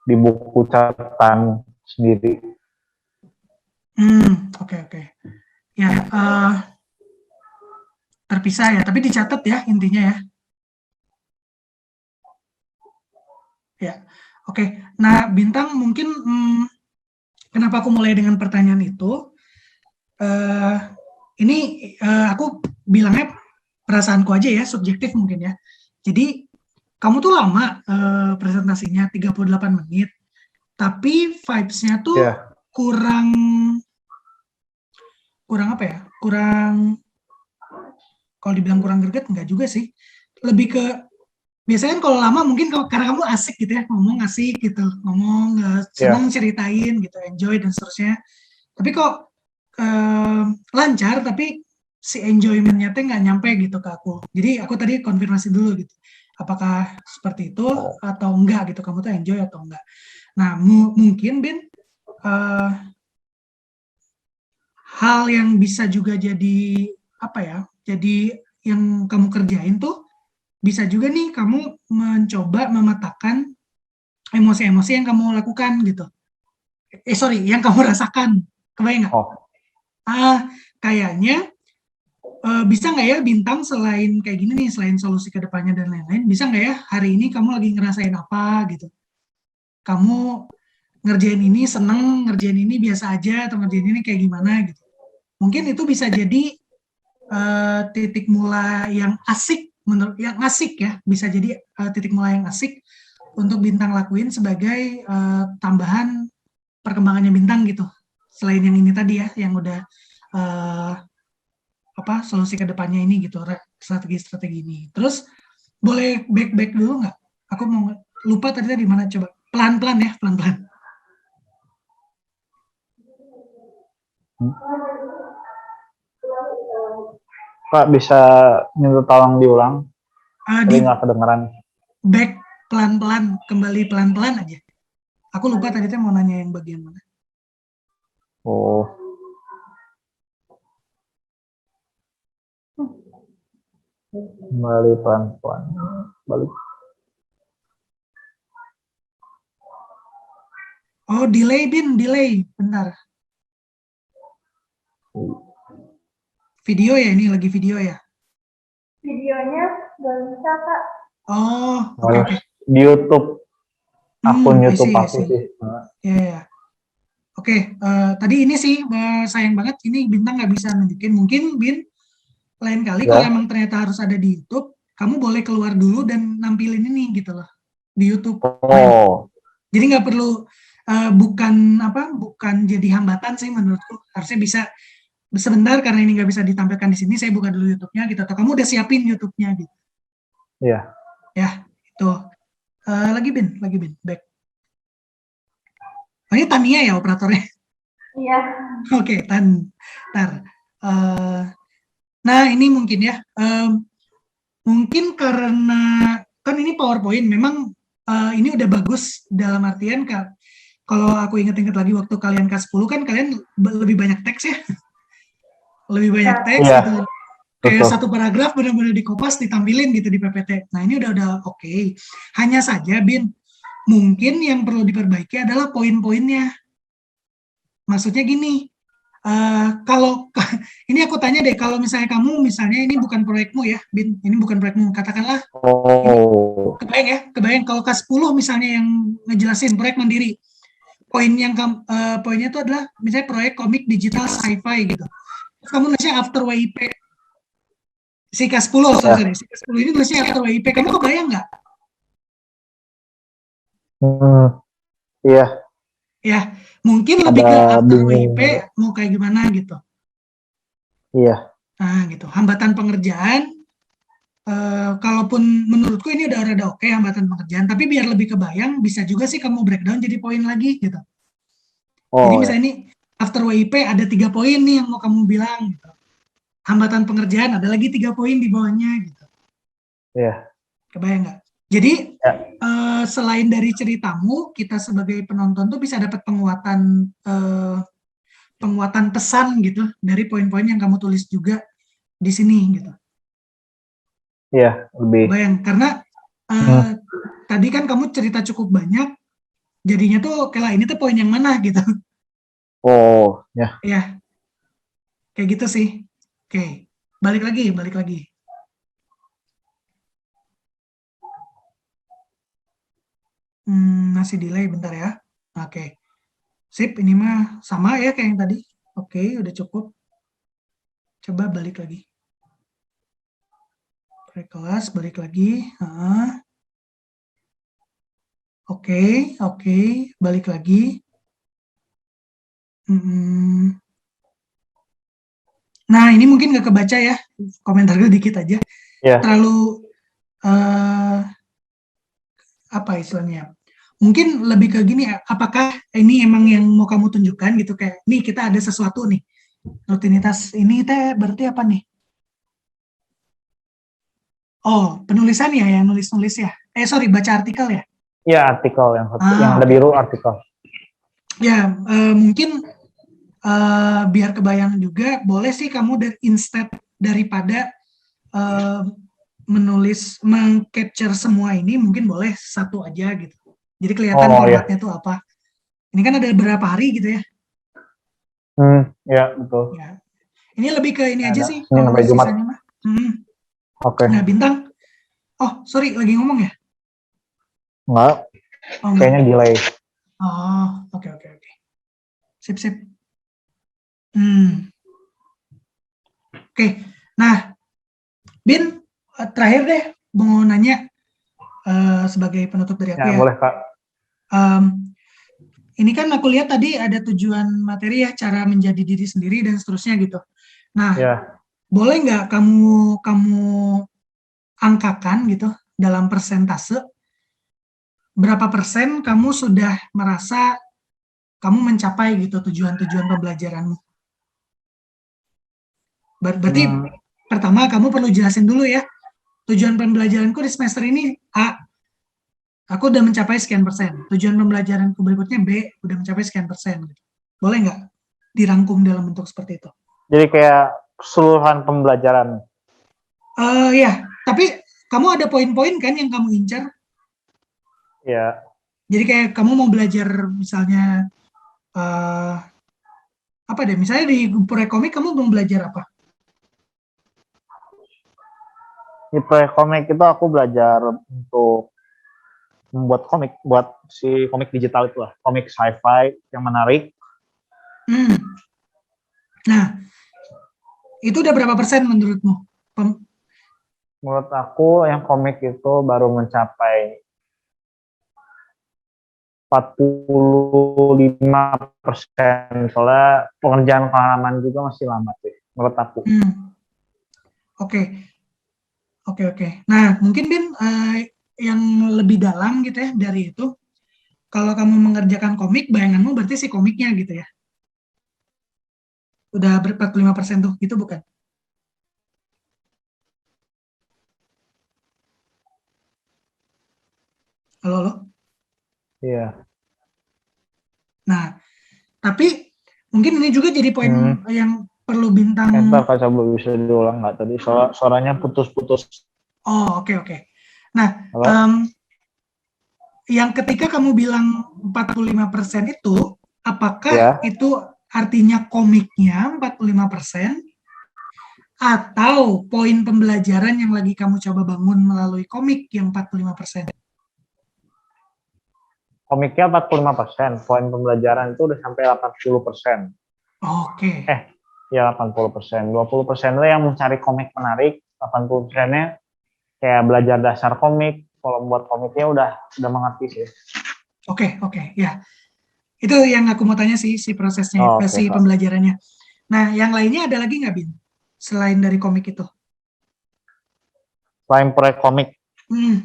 di buku catatan sendiri. Oke. Ya, terpisah ya, tapi dicatat ya intinya ya. Ya, oke. Nah, Bintang mungkin kenapa aku mulai dengan pertanyaan itu? Ini aku bilangnya perasaanku aja ya, subjektif mungkin ya. Jadi kamu tuh lama presentasinya 38 menit, tapi vibes-nya tuh kurang apa ya? Kalau dibilang kurang greget enggak juga sih. Lebih ke biasanya kan kalau lama mungkin karena kamu asik gitu ya, ngomong asik gitu, ngomong senang ceritain gitu, enjoy dan seterusnya. Tapi kok lancar, tapi si enjoyment-nya teh nggak nyampe gitu ke aku. Jadi aku tadi konfirmasi dulu gitu, apakah seperti itu atau enggak gitu, kamu tuh enjoy atau enggak. Nah mungkin Bin, hal yang bisa juga jadi apa ya, jadi yang kamu kerjain tuh bisa juga nih kamu mencoba memetakan emosi-emosi yang kamu lakukan gitu. Yang kamu rasakan, kebayang nggak? Kayaknya bisa nggak ya Bintang selain kayak gini nih, selain solusi ke depannya dan lain-lain, bisa nggak ya hari ini kamu lagi ngerasain apa gitu? Kamu ngerjain ini seneng, ngerjain ini biasa aja, atau ngerjain ini kayak gimana gitu. Mungkin itu bisa jadi titik mula yang asik, yang asik ya, bisa jadi titik mula yang asik untuk Bintang lakuin sebagai tambahan perkembangannya Bintang gitu. Selain yang ini tadi ya, yang udah solusi ke depannya ini gitu, strategi-strategi ini. Terus boleh back dulu nggak? Aku mau lupa tadi di mana, coba pelan-pelan ya, pelan-pelan. Pak bisa minta tolong diulang? Tadi nggak kedengeran. Back pelan-pelan, kembali pelan-pelan aja. Aku lupa tadi mau nanya yang bagian mana. Oh. Kembali pelan-pelan. Balik. Oh, delay Bin, delay. Bentar. Video ya, ini lagi video ya? Videonya nggak bisa Kak. Oh, oke Harus oke. di YouTube, akun I YouTube see, I aku see. sih. Ya, ya. Oke, tadi ini sih sayang banget ini Bintang nggak bisa nunjukin. Mungkin Bin lain kali kalau Ya. emang ternyata harus ada di YouTube, kamu boleh keluar dulu dan nampilin ini gitu loh di YouTube. Oh, Jadi nggak perlu bukan jadi hambatan sih menurutku. Harusnya bisa sebentar karena ini nggak bisa ditampilkan di sini. Saya buka dulu YouTube-nya gitu. Atau kamu udah siapin YouTube-nya gitu. iya. Ya, itu. Lagi Bin, back. Oh, ini Tania ya operatornya. Iya. Oke, ntar. Eh, nah, ini mungkin ya. Mungkin karena kan ini PowerPoint, memang ini udah bagus dalam artian kalau aku ingat-ingat lagi waktu kalian K10 kan kalian lebih banyak teks ya, lebih banyak teks Iya, gitu. Kayak betul. satu paragraf benar-benar dikopas ditampilin gitu di PPT. Nah ini udah oke. Hanya saja Bin, mungkin yang perlu diperbaiki adalah poin-poinnya. Maksudnya gini, kalau ini aku tanya deh, kalau misalnya ini bukan proyekmu ya, Bin, ini bukan proyekmu, katakanlah ini Oh, kebayang kalau K10 misalnya yang ngejelasin proyek mandiri. Poinnya itu adalah misalnya proyek komik digital sci-fi gitu. Terus kamu nulisnya after WIP. Si K10, sorry. Si K10 ini nulisnya after WIP. Kamu kebayang nggak? iya. Ya, mungkin lebih ke Ada after bingung. WIP mau kayak gimana gitu. Iya. Nah, gitu. Hambatan pengerjaan, kalaupun menurutku ini udah rada oke hambatan pengerjaan, tapi biar lebih kebayang, bisa juga sih kamu breakdown jadi poin lagi gitu. Jadi Oh, misalnya ini after WIP ada 3 poin nih yang mau kamu bilang gitu. Hambatan pengerjaan ada lagi 3 poin di bawahnya gitu. iya. Kebayang nggak? Jadi Ya. selain dari ceritamu, kita sebagai penonton tuh bisa dapat penguatan pesan gitu dari poin-poin yang kamu tulis juga di sini gitu. Iya, lebih. Bayang karena tadi kan kamu cerita cukup banyak, jadinya tuh kayak ini tuh poin yang mana gitu. Oh, ya. Ya, kayak gitu sih. Oke, balik lagi. Masih delay bentar ya. Oke, sip. Ini mah sama ya kayak yang tadi. Oke, udah cukup. Coba balik lagi. Kelas, balik lagi. Oke, balik lagi. Nah, ini mungkin nggak kebaca ya. Komentar gue dikit aja. Iya. Terlalu apa istilahnya? Mungkin lebih ke gini, apakah ini emang yang mau kamu tunjukkan gitu kayak, nih kita ada sesuatu nih, rutinitas ini teh berarti apa nih? Oh, penulisan ya, yang nulis-nulis ya. Sorry, baca artikel ya. Iya, artikel yang ada oke. biru artikel. Ya, mungkin biar kebayang juga, boleh sih kamu instead daripada meng-capture semua ini, mungkin boleh satu aja gitu. Jadi kelihatan Oh, formatnya iya. tuh apa. Ini kan ada beberapa hari gitu ya. Iya, betul. Ya. Ini lebih ke ini aja Ada sih, Senin kalau sampai Jumat. sisanya mah. Oke. Nah, Bintang. Oh, sorry, lagi ngomong ya? Enggak, Oh, enggak. kayaknya delay. Oh, oke. Sip. Oke. Nah, Bin, terakhir deh mau nanya sebagai penutup dari aku Ya, ya. boleh, Kak. Ini kan aku lihat tadi ada tujuan materi ya, cara menjadi diri sendiri dan seterusnya gitu. Nah, Ya. boleh nggak kamu angkakan gitu dalam persentase berapa persen kamu sudah merasa kamu mencapai gitu tujuan-tujuan pembelajaranmu? Berarti pertama kamu perlu jelasin dulu ya, tujuan pembelajaranku di semester ini A, aku udah mencapai sekian persen. Tujuan pembelajaranku berikutnya B, udah mencapai sekian persen. Boleh nggak dirangkum dalam bentuk seperti itu? Jadi kayak keseluruhan pembelajaran. Ya, tapi kamu ada poin-poin kan yang kamu incar? Ya. Jadi kayak kamu mau belajar misalnya apa deh? Misalnya di proyek komik kamu mau belajar apa? Di proyek komik itu aku belajar untuk membuat komik, buat si komik digital itu lah, komik sci-fi yang menarik. Hmm. Nah, itu udah berapa persen menurutmu? Menurut aku yang komik itu baru mencapai 45%, soalnya pengerjaan halaman juga masih lama sih menurut aku. Oke, oke. Nah, mungkin Bin, yang lebih dalam gitu ya dari itu, kalau kamu mengerjakan komik, bayanganmu berarti si komiknya gitu ya. Udah berapa 45% tuh, gitu bukan? Halo, halo. Iya. Nah, tapi mungkin ini juga jadi poin yang perlu Bintang. Entar Kak coba bisa diulang nggak tadi? Suaranya putus-putus. Oh, oke. Nah, Halo? yang ketika kamu bilang 45% itu, apakah Ya. itu artinya komiknya 45% atau poin pembelajaran yang lagi kamu coba bangun melalui komik yang 45%? Komiknya 45%, poin pembelajaran itu udah sampai 80%. Oke. Ya 80%. 20% itu yang mencari komik menarik, 80%-nya kayak belajar dasar komik. Kalau buat komiknya udah mengerti sih. Oke, ya. Itu yang aku mau tanya sih, si prosesnya, Oh, oke, si Kak. pembelajarannya. Nah, yang lainnya ada lagi nggak, Bin? Selain dari komik itu? Selain proyek komik,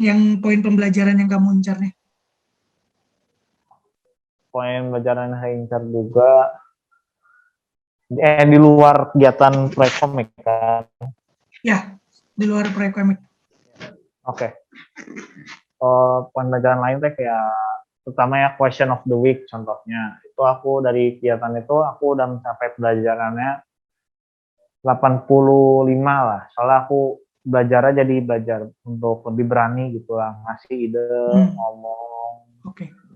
Yang poin pembelajaran yang kamu incar nih. poin pembelajaran yang saya incar juga di luar kegiatan proyek komik kan. Ya, di luar proyek komik. Oke. Poin pembelajaran lain teh kayak terutama ya question of the week contohnya. Itu aku dari kegiatan itu aku udah mencapai pembelajarannya 85 lah. Soalnya aku belajarnya jadi belajar untuk lebih berani gitu lah, ngasih ide, ngomong,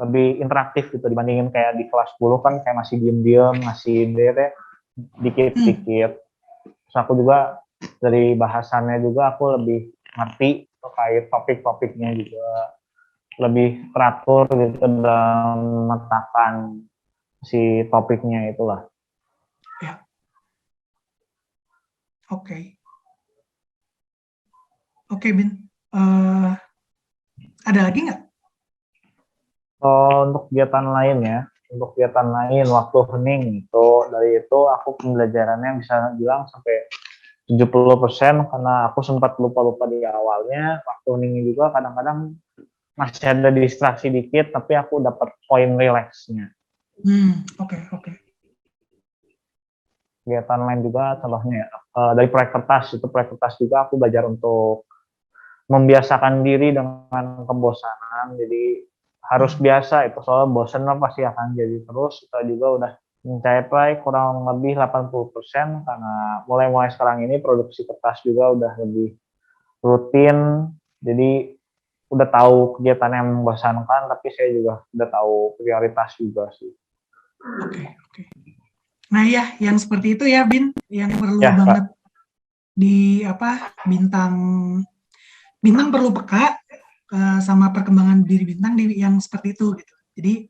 lebih interaktif gitu dibandingin kayak di kelas 10 kan kayak masih diem-diem, ngasih ide teh dikit-dikit. Terus aku juga dari bahasannya juga aku lebih ngerti terkait topik-topiknya juga lebih teratur gitu dalam memetakan si topiknya itulah. Ya. Oke, Bin. Ada lagi nggak? Untuk kegiatan lain ya, untuk kegiatan lain waktu hening itu dari itu aku pembelajarannya bisa bilang sampai 70% karena aku sempat lupa-lupa di awalnya. Waktu heningnya juga kadang-kadang masih ada distraksi dikit tapi aku dapat poin relaxnya. Oke. Kegiatan lain juga contohnya dari proyek kertas, itu proyek kertas juga aku belajar untuk membiasakan diri dengan kebosanan, jadi harus biasa itu, soalnya bosan pasti akan jadi terus. Kita juga udah mencapai kurang lebih 80% karena mulai sekarang ini produksi kertas juga udah lebih rutin, jadi udah tahu kegiatan yang membosankan tapi saya juga udah tahu prioritas juga sih. Oke. Nah ya, yang seperti itu ya, Bin, yang perlu Ya, banget Pak. Bintang perlu peka sama perkembangan diri Bintang yang seperti itu gitu. Jadi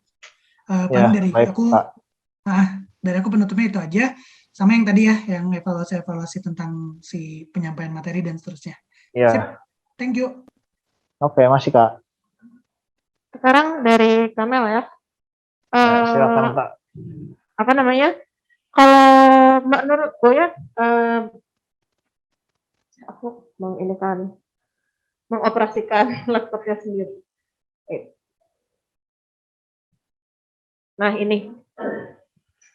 paling dari baik, aku, dari aku penutupnya itu aja, sama yang tadi ya, yang evaluasi tentang si penyampaian materi dan seterusnya. Ya. Sip, thank you. Oke, masih Kak. Sekarang dari Kamel ya. Silakan Kak. Apa namanya? Kalau menurut gue ya, aku mengoperasikan laptopnya sendiri. Nah ini,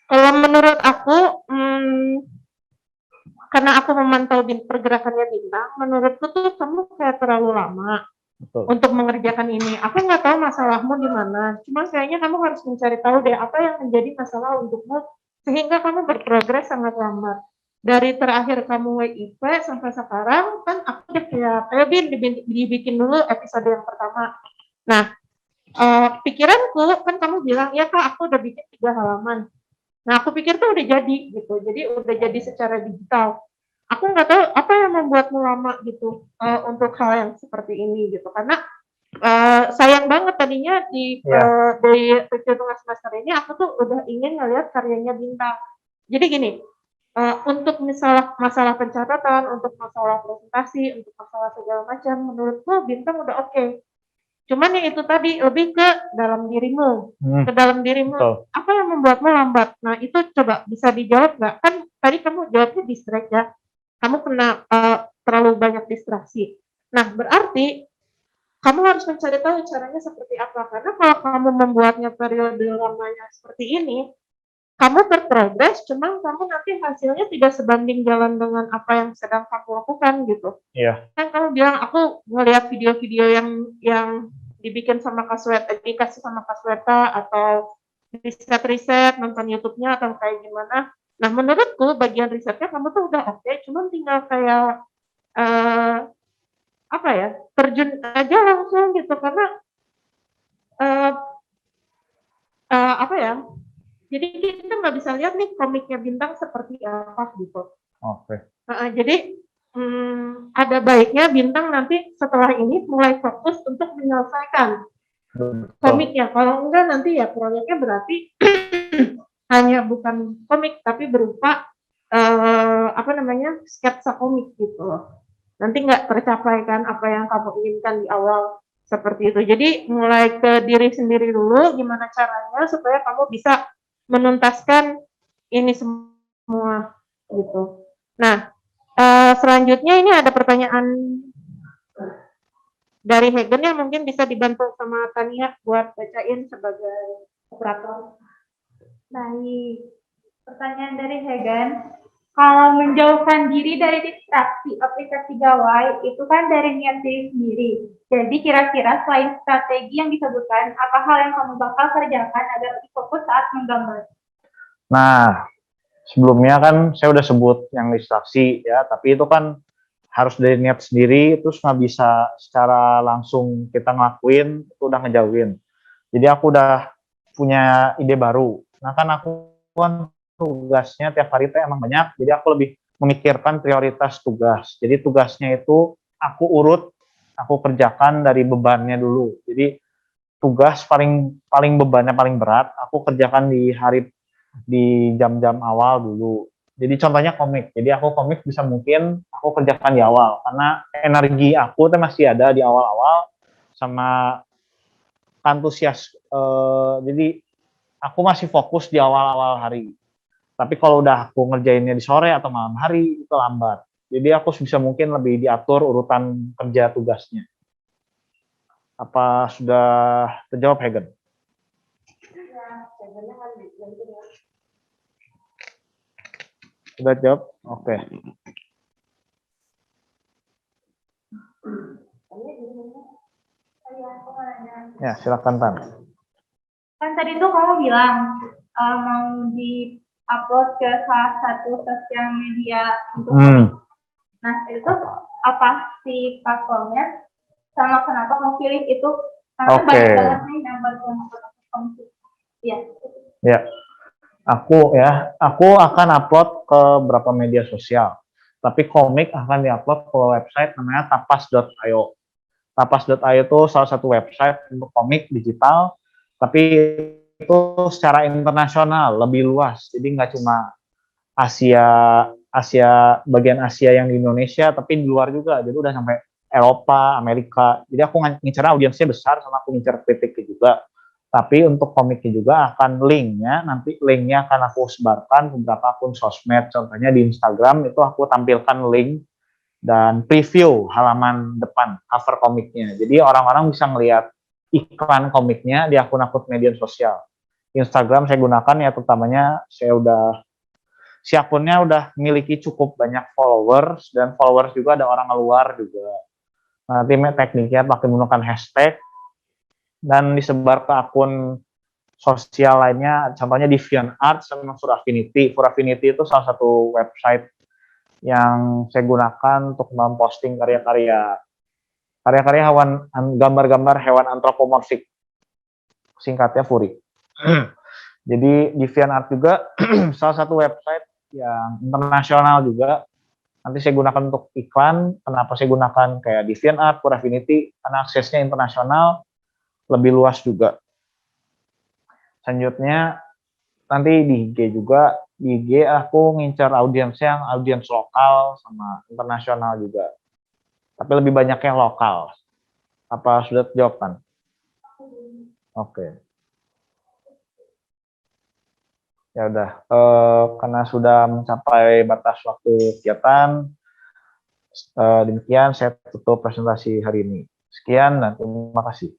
kalau menurut aku, karena aku memantau pergerakannya Bintang, menurutku tuh kamu kayak terlalu lama. Betul. Untuk mengerjakan ini. Aku nggak tahu masalahmu di mana, cuma kayaknya kamu harus mencari tahu deh apa yang menjadi masalah untukmu sehingga kamu berprogres sangat lambat. Dari terakhir kamu WIP sampai sekarang kan aku udah kayak ayo Bin dibikin dulu episode yang pertama. Nah, pikiranku kan kamu bilang ya Kak aku udah bikin 3 halaman. Nah, aku pikir tuh udah jadi gitu. Jadi udah jadi secara digital. aku nggak tahu apa yang membuatmu lama gitu untuk hal yang seperti ini gitu, karena sayang banget tadinya di perhitungan semester ini aku tuh udah ingin ngelihat karyanya Bintang. Jadi gini, untuk masalah pencatatan, untuk masalah presentasi, untuk masalah segala macam, menurutku Bintang udah oke. Cuman yang itu tadi lebih ke dalam dirimu, Betul. apa yang membuatmu lambat? Nah itu coba bisa dijawab nggak? Kan tadi kamu jawabnya distract ya, kamu kena terlalu banyak distraksi. Nah berarti kamu harus mencari tahu caranya seperti apa, karena kalau kamu membuatnya periode lamanya seperti ini, kamu berprogres, cuman kamu nanti hasilnya tidak sebanding jalan dengan apa yang sedang kamu lakukan gitu. Iya. Kan kamu bilang aku ngelihat video-video yang dibikin sama dikasih sama Kak Sweta atau riset-riset, nonton YouTube-nya atau kayak gimana. Nah menurutku bagian risetnya kamu tuh udah oke, cuman tinggal kayak apa ya, terjun aja langsung gitu, karena uh, apa ya, jadi kita nggak bisa lihat nih komiknya Bintang seperti apa gitu. Oke. Jadi ada baiknya Bintang nanti setelah ini mulai fokus untuk menyelesaikan komiknya. Kalau enggak nanti ya proyeknya berarti hanya bukan komik tapi berupa apa namanya, sketsa komik gitu loh. Nanti nggak tercapai kan apa yang kamu inginkan di awal seperti itu. Jadi mulai ke diri sendiri dulu, gimana caranya supaya kamu bisa menuntaskan ini semua gitu. Nah, selanjutnya ini ada pertanyaan dari Hagen yang mungkin bisa dibantu sama Tania buat bacain sebagai operator. Baik, pertanyaan dari Hagen. Kalau menjauhkan diri dari distraksi aplikasi gawai, itu kan dari niat diri sendiri. Jadi kira-kira selain strategi yang disebutkan, apa hal yang kamu bakal kerjakan agar lebih fokus saat menggambar? Nah, sebelumnya kan saya udah sebut yang distraksi ya, tapi itu kan harus dari niat sendiri, terus nggak bisa secara langsung kita ngelakuin, itu udah ngejauhin. Jadi aku udah punya ide baru. Nah kan aku kan tugasnya tiap hari itu emang banyak, jadi aku lebih memikirkan prioritas tugas. Jadi tugasnya itu aku urut, aku kerjakan dari bebannya dulu. Jadi tugas paling bebannya paling berat, aku kerjakan di jam-jam awal dulu. Jadi contohnya komik. Jadi aku komik bisa mungkin aku kerjakan di awal karena energi aku tuh masih ada di awal-awal sama antusias. Jadi aku masih fokus di awal-awal hari. Tapi kalau udah aku ngerjainnya di sore atau malam hari itu lambat. Jadi aku bisa mungkin lebih diatur urutan kerja tugasnya. Apa sudah terjawab, Hagen? Sudah jawab? Oke. Ya, silakan Tan. Kan tadi tuh kamu bilang mau di-upload ke salah satu sosial media untuk Nah, itu apa sih platformnya? Sama kenapa kamu pilih itu? Karena banyak banget nih yang berkomunikasi. Iya. Ya. Aku akan upload ke beberapa media sosial. Tapi komik akan diupload ke website namanya tapas.io. Tapas.io itu salah satu website untuk komik digital, tapi itu secara internasional, lebih luas. Jadi nggak cuma bagian Asia yang di Indonesia, tapi di luar juga. Jadi udah sampai Eropa, Amerika. Jadi aku ngincer audiensnya besar, sama aku ngincer kritiknya juga. Tapi untuk komiknya juga akan nanti linknya akan aku sebarkan beberapa akun sosmed. Contohnya di Instagram itu aku tampilkan link dan preview halaman depan cover komiknya. Jadi orang-orang bisa ngelihat iklan komiknya di akun-akun media sosial. Instagram saya gunakan ya, terutamanya si akunnya udah memiliki cukup banyak followers, dan followers juga ada orang luar juga. Nanti tekniknya pakai menggunakan hashtag dan disebar ke akun sosial lainnya, contohnya DeviantArt sama Furaffinity. Furaffinity itu salah satu website yang saya gunakan untuk memposting karya-karya gambar-gambar hewan antropomorfik, singkatnya Furi. Jadi DeviantArt juga salah satu website yang internasional juga, Nanti saya gunakan untuk iklan. Kenapa saya gunakan kayak DeviantArt, Purafinity? Karena aksesnya internasional, lebih luas juga. Selanjutnya, nanti di IG juga. Di IG aku ngincar audiens yang audiens lokal sama internasional juga. Tapi lebih banyak yang lokal. Apa sudah terjawab kan? Oke. Ya udah, karena sudah mencapai batas waktu kegiatan, demikian saya tutup presentasi hari ini. Sekian dan terima kasih.